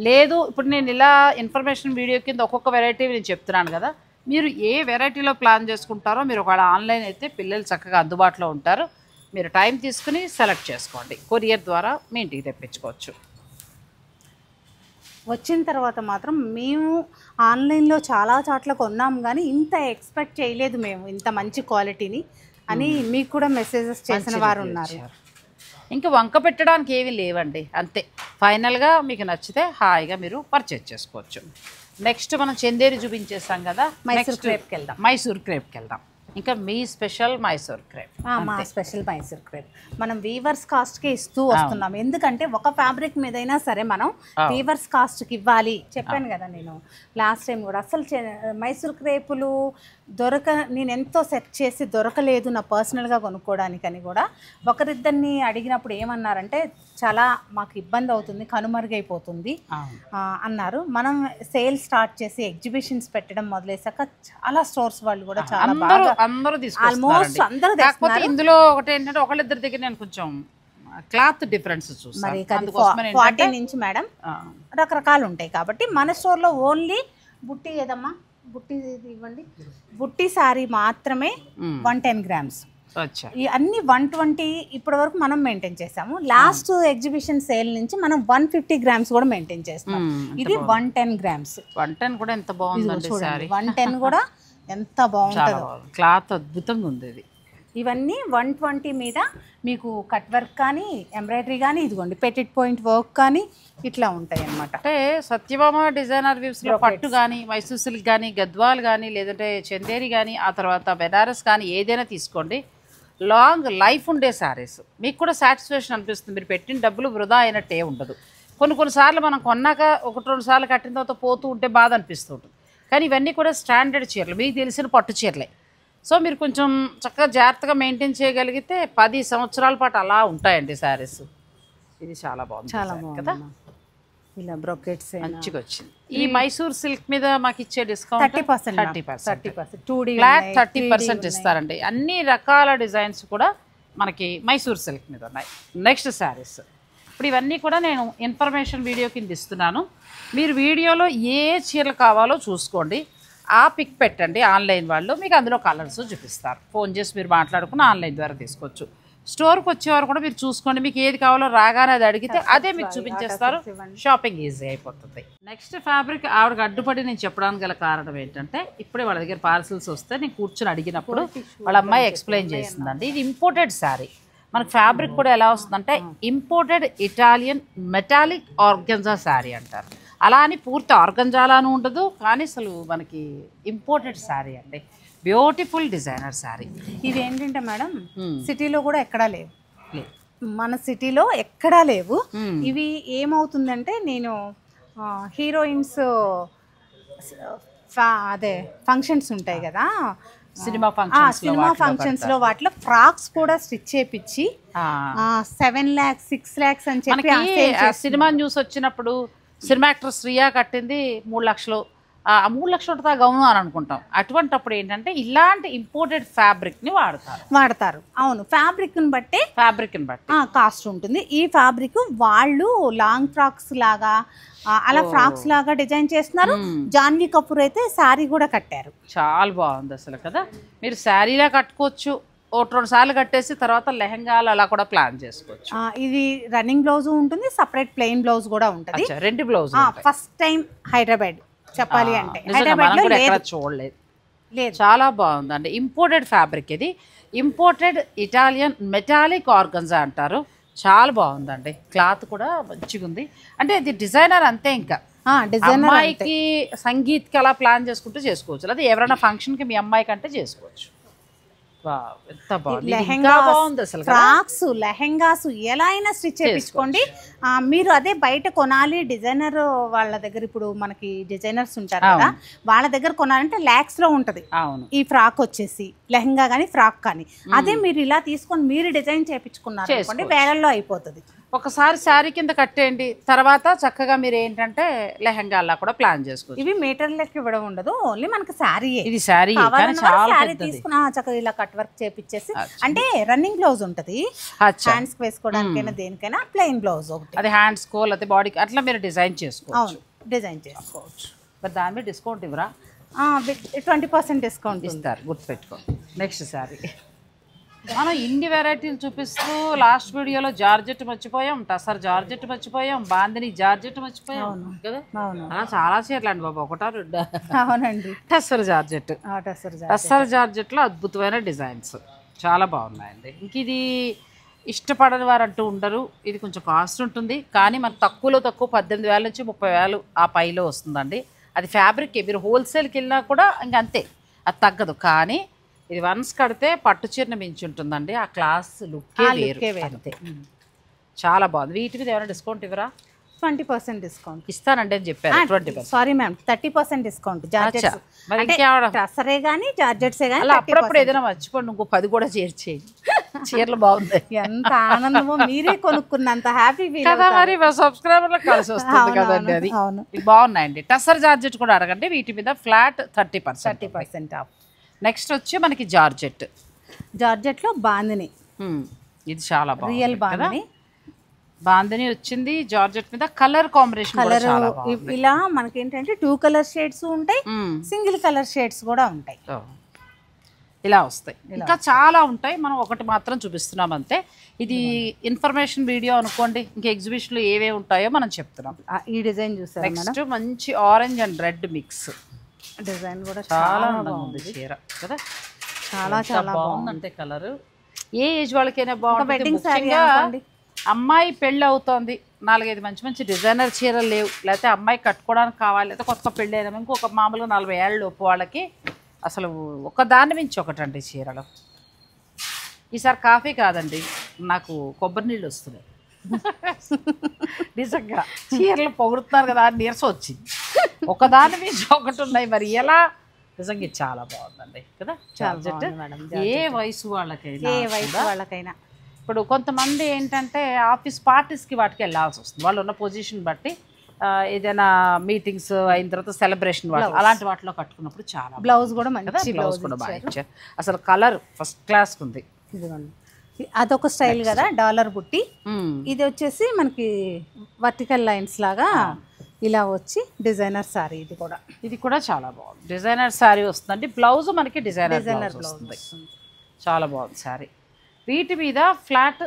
లేదు ఇప్పుడు నేను ఇలా ఇన్ఫర్మేషన్ వీడియో కింద ఒక్కొక్క వెరైటీ నేను చెప్తున్నాను కదా, మీరు ఏ వెరైటీలో ప్లాన్ చేసుకుంటారో మీరు ఒకవేళ ఆన్లైన్ అయితే పిల్లలు చక్కగా అందుబాటులో ఉంటారు. మీరు టైం తీసుకుని సెలెక్ట్ చేసుకోండి, కొరియర్ ద్వారా మీ ఇంటికి తెప్పించుకోవచ్చు. వచ్చిన తర్వాత మాత్రం మేము ఆన్లైన్లో చాలా చోట్ల కొన్నాం, కానీ ఇంత ఎక్స్పెక్ట్ చేయలేదు మేము ఇంత మంచి క్వాలిటీని అని. మీకు కూడా మెసేజెస్ చేసిన వారు ఉన్నారు. ఇంకా వంక పెట్టడానికి ఏమీ లేవండి, అంతే. ఫైనల్గా మీకు నచ్చితే హాయిగా మీరు పర్చేజ్ చేసుకోవచ్చు. నెక్స్ట్ మనం చందేరి చూపించేస్తాం కదా, మైసూర్ క్రేప్కి వెళ్దాం. మైసూర్ క్రేప్కి వెళ్దాం. ఇంకా మీ స్పెషల్ మైసూర్ క్రేప్. మా స్పెషల్ మైసూర్ క్రేప్ మనం వీవర్స్ కాస్ట్కే ఇస్తూ వస్తున్నాం. ఎందుకంటే ఒక ఫ్యాబ్రిక్ మీదైనా సరే మనం వీవర్స్ కాస్ట్కి ఇవ్వాలి. చెప్పాను కదా నేను లాస్ట్ టైం కూడా, అసలు మైసూర్ క్రేపులు నేను ఎంతో సెర్చ్ చేసి దొరకలేదు నా పర్సనల్గా కొనుక్కోవడానికని కూడా. ఒకరిద్దరిని అడిగినప్పుడు ఏమన్నారంటే చాలా మాకు ఇబ్బంది అవుతుంది, కనుమరుగైపోతుంది అన్నారు. మనం సేల్ స్టార్ట్ చేసి ఎగ్జిబిషన్స్ పెట్టడం మొదలేసాక చాలా స్టోర్స్ వాళ్ళు కూడా చాలా బాగా అందరూ ఆల్మోస్ట్ అందరూ. కాకపోతే ఇందులో ఒకటి ఏంటంటే ఒకళ్ళిద్దరి దగ్గర నేను కొంచెం క్లాత్ డిఫరెన్స్ చూసాను. 40 నుంచి మేడం రకరకాలు ఉంటాయి కాబట్టి మన స్టోర్లో ఓన్లీ బుట్టి ఏదమ్మా బుట్టి ఇవ్వండి, బుట్టి సారీ మాత్రమే 110 గ్రామ్స్. ఈ అన్ని 120 ఇప్పటి వరకు మనం మెయింటైన్ చేసాము. లాస్ట్ ఎగ్జిబిషన్ సేల్ నుంచి మనం 150 గ్రామ్స్ కూడా మెయింటైన్ చేస్తాం. ఇది 110 గ్రామ్స్. 110 కూడా ఎంత బాగుంది సారీ. 110 కూడా ఎంత బాగుంటుందో, క్లాత్ అద్భుతంగా ఉంది. ఇది ఇవన్నీ 120 మీద మీకు కట్ వర్క్ కానీ ఎంబ్రాయిడరీ కానీ ఇదిగోండి పెటిట్ పాయింట్ వర్క్ కానీ ఇట్లా ఉంటాయి అన్నమాట. అంటే సత్యభామ డిజైనర్ వీవ్స్లో పట్టు కానీ మైసూర్ సిల్క్ కానీ గద్వాల్ కానీ లేదంటే చందేరి కానీ ఆ తర్వాత బెనారస్ కానీ ఏదైనా తీసుకోండి, లాంగ్ లైఫ్ ఉండే శారీస్. మీకు కూడా సాటిస్ఫాక్షన్ అనిపిస్తుంది, మీరు పెట్టిన డబ్బులు వృధా అయినట్టే ఉండదు. కొన్నిసార్లు మనం కొన్నాక 1-2 సార్లు కట్టిన తర్వాత పోతూ ఉంటే బాధ అనిపిస్తూ ఉంటుంది. కానీ ఇవన్నీ కూడా స్టాండర్డ్ చీరలు, మీకు తెలిసిన పట్టు చీరలే. సో మీరు కొంచెం చక్కగా జాగ్రత్తగా మెయింటైన్ చేయగలిగితే 10 సంవత్సరాల పాటు అలా ఉంటాయండి శారీస్. ఇది చాలా బాగుంది, చాలా బాగుంది కదా. ఇలా బ్రోకెట్స్ మంచిగా వచ్చింది. ఈ మైసూర్ సిల్క్ మీద మాకు ఇచ్చే డిస్కౌంట్ 30%, 2D ఫ్లాట్ 30% ఇస్తారండి. అన్ని రకాల డిజైన్స్ కూడా మనకి మైసూర్ సిల్క్ మీద ఉన్నాయి. నెక్స్ట్ శారీస్. ఇప్పుడు ఇవన్నీ కూడా నేను ఇన్ఫర్మేషన్ వీడియో కింద ఇస్తున్నాను. మీరు వీడియోలో ఏ చీరలు కావాలో చూసుకోండి, ఆ పిక్ పెట్టండి. ఆన్లైన్ వాళ్ళు మీకు అందులో కలర్స్ చూపిస్తారు. ఫోన్ చేసి మీరు మాట్లాడుకుని ఆన్లైన్ ద్వారా తీసుకోవచ్చు. స్టోర్కి వచ్చేవారు కూడా మీరు చూసుకోండి, మీకు ఏది కావాలో రాగానే అది అడిగితే అదే మీకు చూపించేస్తారు. షాపింగ్ ఈజీ అయిపోతుంది. నెక్స్ట్ ఫ్యాబ్రిక్ ఆవిడకి అడ్డుపడి నేను చెప్పడానికి గల కారణం ఏంటంటే ఇప్పుడే వాళ్ళ దగ్గర పార్సల్స్ వస్తే నేను కూర్చొని అడిగినప్పుడు వాళ్ళ అమ్మాయి ఎక్స్ప్లెయిన్ చేసిందండి. ఇది ఇంపోర్టెడ్ శారీ. మనకు ఫ్యాబ్రిక్ కూడా ఎలా వస్తుందంటే imported Italian metallic organza sari అంటారు. అలా అని పూర్తి ఆర్గంజాలాను ఉండదు, కానీ అసలు మనకి ఇంపోర్టెడ్ శారీ అండి. Beautiful designer sari. ఇది ఏంటంటే మేడం సిటీలో కూడా ఎక్కడా లేవు, మన సిటీలో ఎక్కడా లేవు. ఇవి ఏమవుతుందంటే నేను హీరోయిన్స్ అదే ఫంక్షన్స్ ఉంటాయి కదా, సినిమా ఫంక్షన్స్ లో వాటిలో ఫ్రాక్స్ కూడా స్టిచ్ చేపించి 7 lakhs 6 lakhs అని చెప్పి సినిమా న్యూస్ వచ్చినప్పుడు సినిమా యాక్టర్ శ్రియా కట్టింది 3 లక్షలు. 3 లక్షలు ఉంటుంది ఆ గౌను అని అనుకుంటాం. అటువంటిప్పుడు ఏంటంటే ఇలాంటి ఇంపోర్టెడ్ ఫ్యాబ్రిక్ని వాడతారు. అవును, ఫ్యాబ్రిక్ని బట్టి కాస్ట్ ఉంటుంది. ఈ ఫ్యాబ్రిక్ వాళ్ళు లాంగ్ ఫ్రాక్స్ లాగా అలా ఫ్రాక్స్ లాగా డిజైన్ చేస్తున్నారు. జాన్వీ కపూర్ అయితే శారీ కూడా కట్టారు. చాలా బాగుంది అసలు కదా. మీరు శారీలా కట్టుకోవచ్చు, 1-2 సార్లు కట్టేసి తర్వాత లెహంగాలు అలా కూడా ప్లాన్ చేసుకోవచ్చు. ఇది రన్నింగ్ బ్లౌజ్ ఉంటుంది, సపరేట్ ప్లెయిన్ బ్లౌజ్ కూడా ఉంటుంది. 2 బ్లౌజ్. ఫస్ట్ టైం హైదరాబాద్ చెప్పాలి అంటే చూడలేదు, చాలా బాగుందండి. ఇంపోర్టెడ్ ఫ్యాబ్రిక్ ఇది. ఇంపోర్టెడ్ ఇటాలియన్ మెటాలిక్ ఆర్గంజా అంటారు. చాలా బాగుందండి. క్లాత్ కూడా మంచిగా ఉంది. అంటే ఇది డిజైనర్ అంతే. ఇంకా అమ్మాయికి సంగీత్కి అలా ప్లాన్ చేసుకుంటూ చేసుకోవచ్చు, లేదా ఎవరైనా ఫంక్షన్కి మీ అమ్మాయి కంటే చేసుకోవచ్చు. ఫ్రాక్స్ లెహెంగాస్ ఎలా అయినా స్టిచ్ చేయించుకోండి. మీరు అదే బయట కొనాలి డిజైనర్ వాళ్ళ దగ్గర, ఇప్పుడు మనకి డిజైనర్స్ ఉంటారు కదా, వాళ్ళ దగ్గర కొనాలంటే lakhs లో ఉంటది ఈ ఫ్రాక్ వచ్చేసి, లెహంగా కానీ ఫ్రాక్ కానీ. అదే మీరు ఇలా తీసుకొని మీరు డిజైన్ చేయించుకున్నారు అనుకోండి, వేలల్లో అయిపోతుంది. ఒకసారి శారీ కింద కట్టేయండి, తర్వాత చక్కగా మీరు ఏంటంటే లెహంగాలా కూడా ప్లాన్ చేసుకోవచ్చు. ఇవి మీటర్లకి ఇవ్వడం ఉండదు, ఓన్లీ మనకి శారీ. ఇది శారీ తీసుకున్నా చక్కగా ఇలా కట్ వర్క్ చేపించేసి, అంటే రన్నింగ్ బ్లౌజ్ ఉంటుంది, హ్యాండ్స్ వేసుకోవడానికైనా దేనికైనా ప్లెయిన్ బ్లౌజ్ ఒకటి, అది హ్యాండ్స్ కో లేకపోతే బాడీకి అట్లా మీరు డిజైన్ చేసుకోవచ్చు. డిజైన్ చేసుకోవచ్చు. మరి దాని మీద డిస్కౌంట్ ఇవ్వరా? 20% డిస్కౌంట్ ఇస్తారు, గుర్తుపెట్టుకోండి. నెక్స్ట్ శారీ మనం ఇన్ని వెరైటీలు చూపిస్తూ లాస్ట్ వీడియోలో జార్జెట్ మర్చిపోయాం, టసర్ జార్జెట్ మర్చిపోయాం, బాందిని జార్జెట్ మర్చిపోయాం కదా. అలా చాలా చీరలు అండి బాబు, 1-2. అవునండి. టసర్ జార్జెట్ లో అద్భుతమైన డిజైన్స్ చాలా బాగున్నాయండి. ఇంక ఇది ఇష్టపడని వారు అంటూ ఉండరు. ఇది కొంచెం కాస్ట్ ఉంటుంది, కానీ మనకు తక్కువలో తక్కువ 18,000 నుంచి 30,000 ఆ పైలో వస్తుందండి. అది ఫ్యాబ్రిక్ మీరు హోల్సేల్కి వెళ్ళినా కూడా ఇంక అంతే, అది తగ్గదు. కానీ ఇది వన్స్ కడితే పట్టు చీరను మించి ఉంటుందండి, ఆ క్లాస్ లుక్కే వేరు. అంతే. చాలా బాగుంది. వీటి మీద ఏమైనా డిస్కౌంట్ ఇవ్వరా? 20% డిస్కౌంట్ ఇస్తానండి అని చెప్పారు. 20%. Sorry ma'am, 30% discount. జార్జెట్స్ మరి ఇంకేమన్నా టసరే కానీ జార్జెట్సే కానీ అలా అప్పుడప్పుడు ఏదైనా మర్చిపోండి, ఇంకో 10 కూడా చేర్చేయండి. చీరలు బాగుంది. ఎంత ఆనందమో, మీరే కొనుక్కున్నంత హ్యాపీ ఫీల్ కదా. మరి మా సబ్స్క్రైబర్లకు కలిసి వస్తుంది కదండి అది. ఇవి బాగున్నాయండి. టసర్ జార్జెట్ కూడా అడగండి. వీటి మీద ఫ్లాట్ 30% ఆఫ్. నెక్స్ట్ వచ్చి మనకి జార్జెట్. జార్జెట్లో బాందిని, ఇది చాలా బాగుంది. రియల్ బాందిని. బాందిని వచ్చింది జార్జెట్ మీద. కలర్ కాంబినేషన్ కలర్ ఇలా మనకి ఏంటంటే 2 కలర్ షేడ్స్ ఉంటాయి, సింగిల్ కలర్ షేడ్స్ కూడా ఉంటాయి. ఇలా వస్తాయి. ఇంకా చాలా ఉంటాయి, మనం ఒకటి మాత్రం చూపిస్తున్నాం అంతే. ఇది ఇన్ఫర్మేషన్ వీడియో అనుకోండి. ఇంకా ఎగ్జిబిషన్లో ఏవేవి ఉంటాయో మనం చెప్తున్నాం. ఈ డిజైన్ చూసారు. నెక్స్ట్ మంచి orange and red mix. Design కూడా చాలా బాగుంది చీర కదా. చాలా చాలా బాగుందంటే కలర్ ఏ ఏజ్ వాళ్ళకైనా బాగుంటుంది. ముఖ్యంగా అమ్మాయి పెళ్ళి అవుతోంది, 4-5 మంచి మంచి డిజైనర్ చీరలు లేవు, లేకపోతే అమ్మాయి కట్టుకోవడానికి కావాలి, లేకపోతే కొత్త పెళ్ళి అయినా ఇంకొక మామూలుగా 40 ఏళ్ళ లోపు వాళ్ళకి అసలు ఒక దాన్ని మించి ఒకటండి చీరలు. ఈసారి కాఫీ కాదండి, నాకు కొబ్బరి నీళ్ళు వస్తున్నాయి. నిజంగా చీరలు పొగుడుతున్నారు కదా, నీరసం వచ్చింది. ఒకదాని మించి ఒకటి ఉన్నాయి. మరి ఎలా? నిజంగా చాలా బాగుందండి కదా. ఏ వయసు వాళ్ళకైనా ఇప్పుడు కొంతమంది ఏంటంటే ఆఫీస్ పార్టీస్కి వాటికి వెళ్ళాల్సి వస్తుంది, వాళ్ళు ఉన్న పొజిషన్ బట్టి. ఏదైనా మీటింగ్స్ అయిన తర్వాత సెలబ్రేషన్ వాటి అలాంటి వాటిలో కట్టుకున్నప్పుడు చాలా. బ్లౌజ్ కూడా మంచి బ్లౌజ్ కూడా బాగా ఇచ్చారు. అసలు కలర్ ఫస్ట్ క్లాస్ ఉంది. అదొక స్టైల్ కదా, డాలర్ బుట్టి. ఇది వచ్చేసి మనకి వర్టికల్ లైన్స్ లాగా ఇలా వచ్చి డిజైనర్ సారీ. ఇది కూడా చాలా బాగుంది. డిజైనర్ సారీ వస్తుందండి. బ్లౌజ్ మనకి డిజైనర్ వస్తుంది. చాలా బాగుంది సారీ. వీటి మీద ఫ్లాట్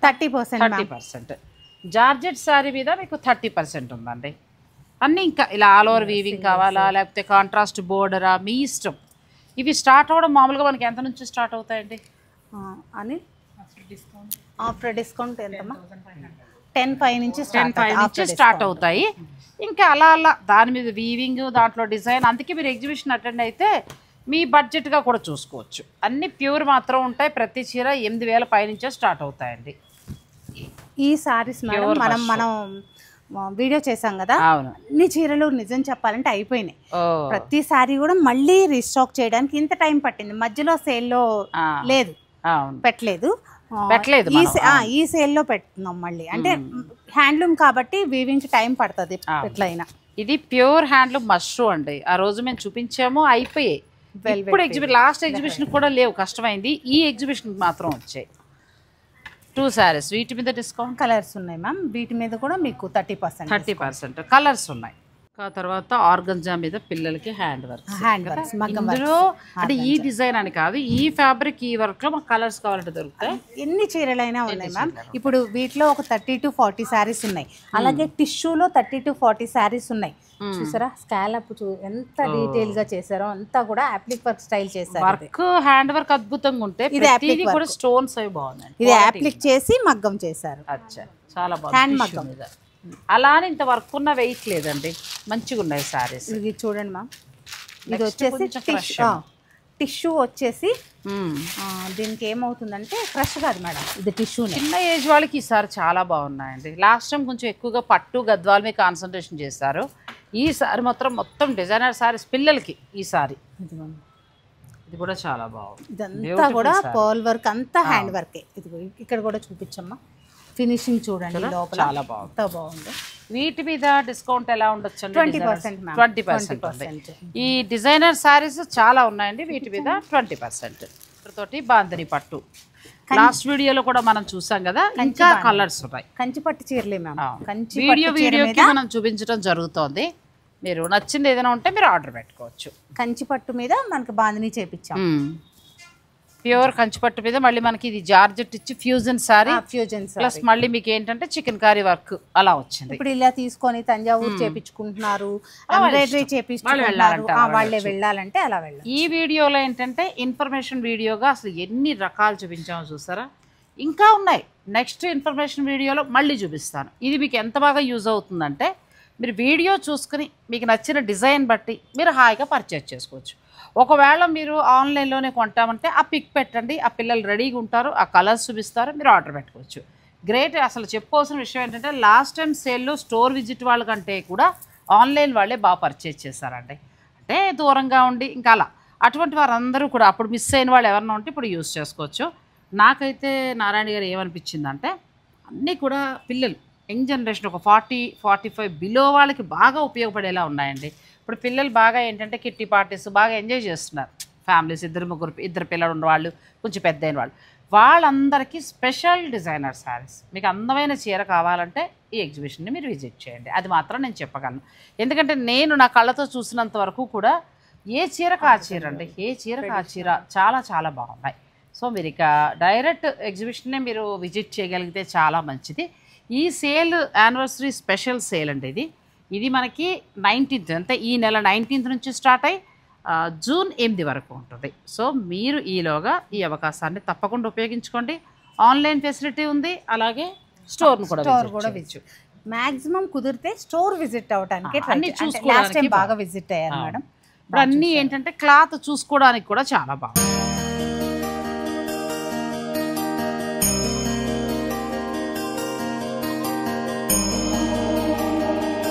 30%. జార్జెట్ శారీ మీద మీకు 30% ఉందండి. అన్నీ ఇంకా ఇలా ఆల్ ఓవర్ వీవింగ్ కావాలా, లేకపోతే కాంట్రాస్ట్ బోర్డరా, మీ ఇష్టం. ఇవి స్టార్ట్ అవ్వడం మామూలుగా మనకి ఎంత నుంచి స్టార్ట్ అవుతాయండి అని? ఆఫ్టర్ డిస్కౌంట్ ఎంతమ్మా? 10,500 నుంచి స్టార్ట్ అవుతాయి. ఇంకా అలా అలా దాని మీద వీవింగ్, దాంట్లో డిజైన్. అందుకే మీరు ఎగ్జిబిషన్ అటెండ్ అయితే మీ బడ్జెట్గా కూడా చూసుకోవచ్చు. అన్ని ప్యూర్ మాత్రం ఉంటాయి. ప్రతి చీర 8,000 పైనుంచే స్టార్ట్ అవుతాయండి. ఈ సారీస్ మనం వీడియో చేసాం కదా, అన్ని చీరలు నిజం చెప్పాలంటే అయిపోయినాయి. ప్రతి సారీ కూడా మళ్ళీ రీస్టాక్ చేయడానికి ఇంత టైం పట్టింది. మధ్యలో సేల్లో లేదు, పెట్టలేదు. ఈ సేల్లో పెట్టున్నాం మళ్ళీ. అంటే హ్యాండ్లూమ్ కాబట్టి వీవింగ్ టైం పడుతుంది ఎట్లయినా. ఇది ప్యూర్ హ్యాండ్లూమ్ మష్రూ అండి. ఆ రోజు మేము చూపించాము, అయిపోయాయి. ఇప్పుడు లాస్ట్ ఎగ్జిబిషన్ కూడా లేవు, కష్టమైంది. ఈ ఎగ్జిబిషన్ మాత్రం వచ్చాయి 2 సారీస్. వీటి మీద డిస్కౌంట్. కలర్స్ ఉన్నాయి మ్యామ్, వీటి మీద కూడా మీకు 30% కలర్స్ ఉన్నాయి. తర్వాత ఆర్గంజా మీద పిల్లలకి హ్యాండ్ వర్క్. ఇందులో అంటే ఈ డిజైన్ అని కాదు, ఈ ఫ్యాబ్రిక్, ఈ వర్క్ లో మాకు కలర్స్ కావాలంటే దొరుకుతాయి. ఎన్ని చీరలైనా ఉన్నాయి మ్యామ్. ఇప్పుడు వీటిలో ఒక 30 to 40 సారీస్ ఉన్నాయి. అలాగే టిష్యూలో 30 to 40 సారీస్ ఉన్నాయి. చూసారా స్కాలప్ ఎంత డీటెయిల్ గా చేశారో, అంతా కూడా అప్లిక్ వర్క్ స్టైల్ చేశారు. వర్క్ హ్యాండ్ వర్క్ అద్భుతంగా ఉంటే ఇది కూడా స్టోన్స్ అవి బాగున్నాయి. ఇది అప్లిక్ చేసి మగ్గం చేశారు. అచ్చా, చాలా బాగుంది. హ్యాండ్ మగ్గం మీద అలా అని ఇంత వర్క్ ఉన్న వెయిట్ లేదండి, మంచిగా ఉన్నాయి సారీస్. ఇది చూడండి మ్యామ్, ఇది వచ్చేసి టిష్యూ వచ్చేసి దీనికి ఏమవుతుందంటే ఫ్రెష్ కాదు మేడం, ఇది టిష్యూ. చిన్న ఏజ్ వాళ్ళకి ఈసారి చాలా బాగున్నాయండి. లాస్ట్ టైం కొంచెం ఎక్కువగా పట్టు గద్వాల మీద కాన్సన్ట్రేషన్ చేశారు. ఈసారి మొత్తం డిజైనర్ సారీస్ పిల్లలకి. ఈ సారీ ఇది కూడా చాలా బాగుంది. ఇదంతా కూడా పర్ల్ వర్క్, అంతా హ్యాండ్ వర్కే. ఇది ఇక్కడ కూడా చూపించమ్మా, ఫినిషింగ్ చూడండి లోపల చాలా బాగుంది. వీటి మీద డిస్కౌంట్ ఎలా ఉండొచ్చు? 20%. ఈ డిజైనర్ సారీస్ చాలా ఉన్నాయండి. వీటి మీద 20% తోటి బాందని పట్టు. లాస్ట్ వీడియోలో కూడా మనం చూసాం కదా, ఇంకా కలర్స్ ఉన్నాయి. కంచి పట్టు చీరలే మ్యామ్. వీడియోకి మనం చూపించడం జరుగుతోంది. మీరు నచ్చింది ఏదైనా ఉంటే మీరు ఆర్డర్ పెట్టుకోవచ్చు. కంచి పట్టు మీద మనకి బాందని చేపించాం. ప్యూర్ కంచిపట్టు మీద మళ్ళీ మనకి ఇది జార్జెట్ ఇచ్చి ఫ్యూజన్ సారీ ప్లస్ మళ్ళీ మీకు ఏంటంటే చికెన్ కర్రీ వర్క్ అలా వచ్చింది. ఇప్పుడు ఇలా తీసుకొని తంజావూరు చేపించుకుంటున్నారు, ఎంబ్రాయిడరీ చేపించుకుంటున్నారు, వాళ్ళే వెళ్ళాలంటే అలా వెళ్ళాలి. ఈ వీడియోలో ఏంటంటే ఇన్ఫర్మేషన్ వీడియోగా అసలు ఎన్ని రకాలు చూపించామో చూసారా, ఇంకా ఉన్నాయి. నెక్స్ట్ ఇన్ఫర్మేషన్ వీడియోలో మళ్ళీ చూపిస్తాను. ఇది మీకు ఎంత బాగా యూజ్ అవుతుందంటే మీరు వీడియో చూసుకుని మీకు నచ్చిన డిజైన్ బట్టి మీరు హాయిగా పర్చేజ్ చేసుకోవచ్చు. ఒకవేళ మీరు ఆన్లైన్లోనే కొంటామంటే ఆ పిక్ పెట్టండి, ఆ పిల్లలు రెడీగా ఉంటారు, ఆ కలర్స్ చూపిస్తారు, మీరు ఆర్డర్ పెట్టుకోవచ్చు. గ్రేట్. అసలు చెప్పుకోవాల్సిన విషయం ఏంటంటే లాస్ట్ టైం సేల్లో స్టోర్ విజిట్ వాళ్ళకంటే కూడా ఆన్లైన్ వాళ్ళే బాగా పర్చేజ్ చేశారండి. అంటే దూరంగా ఉండి ఇంకా అలా అటువంటి వారందరూ కూడా అప్పుడు మిస్ అయిన వాళ్ళు ఎవరన్నా ఉంటే ఇప్పుడు యూస్ చేసుకోవచ్చు. నాకైతే నారాయణ గారు ఏమనిపించిందంటే అన్నీ కూడా పిల్లలు యంగ్ జనరేషన్ ఒక 40-45 బిలో వాళ్ళకి బాగా ఉపయోగపడేలా ఉన్నాయండి. ఇప్పుడు పిల్లలు బాగా ఏంటంటే కిట్టి పార్టీస్ బాగా ఎంజాయ్ చేస్తున్నారు. ఫ్యామిలీస్ ఇద్దరు పిల్లలు ఉన్నవాళ్ళు, కొంచెం పెద్ద అయిన వాళ్ళు, వాళ్ళందరికీ స్పెషల్ డిజైనర్ శారీస్. మీకు అందమైన చీర కావాలంటే ఈ ఎగ్జిబిషన్ని మీరు విజిట్ చేయండి. అది మాత్రం నేను చెప్పగలను. ఎందుకంటే నేను నా కళ్ళతో చూసినంత వరకు కూడా ఏ చీరకు ఆ చీర అండి, ఏ చీరకు ఆ చీర చాలా చాలా బాగున్నాయి. సో మీరు ఇక డైరెక్ట్ ఎగ్జిబిషన్నే మీరు విజిట్ చేయగలిగితే చాలా మంచిది. ఈ సేల్ యానివర్సరీ స్పెషల్ సేల్ అండి ఇది మనకి 19th అంటే ఈ నెల 19th నుంచి స్టార్ట్ అయ్యి జూన్ 8 వరకు ఉంటుంది. సో మీరు ఈలోగా ఈ అవకాశాన్ని తప్పకుండా ఉపయోగించుకోండి. ఆన్లైన్ ఫెసిలిటీ ఉంది, అలాగే స్టోర్ను కూడా విజిట్ మ్యాక్సిమం కుదిరితే స్టోర్ విజిట్ అవడానికి అన్ని చూసుకోవడానికి బాగా విజిట్ అయ్యారు మేడం. ఇప్పుడు అన్నీ ఏంటంటే క్లాత్ చూసుకోవడానికి కూడా చాలా బాగుంది.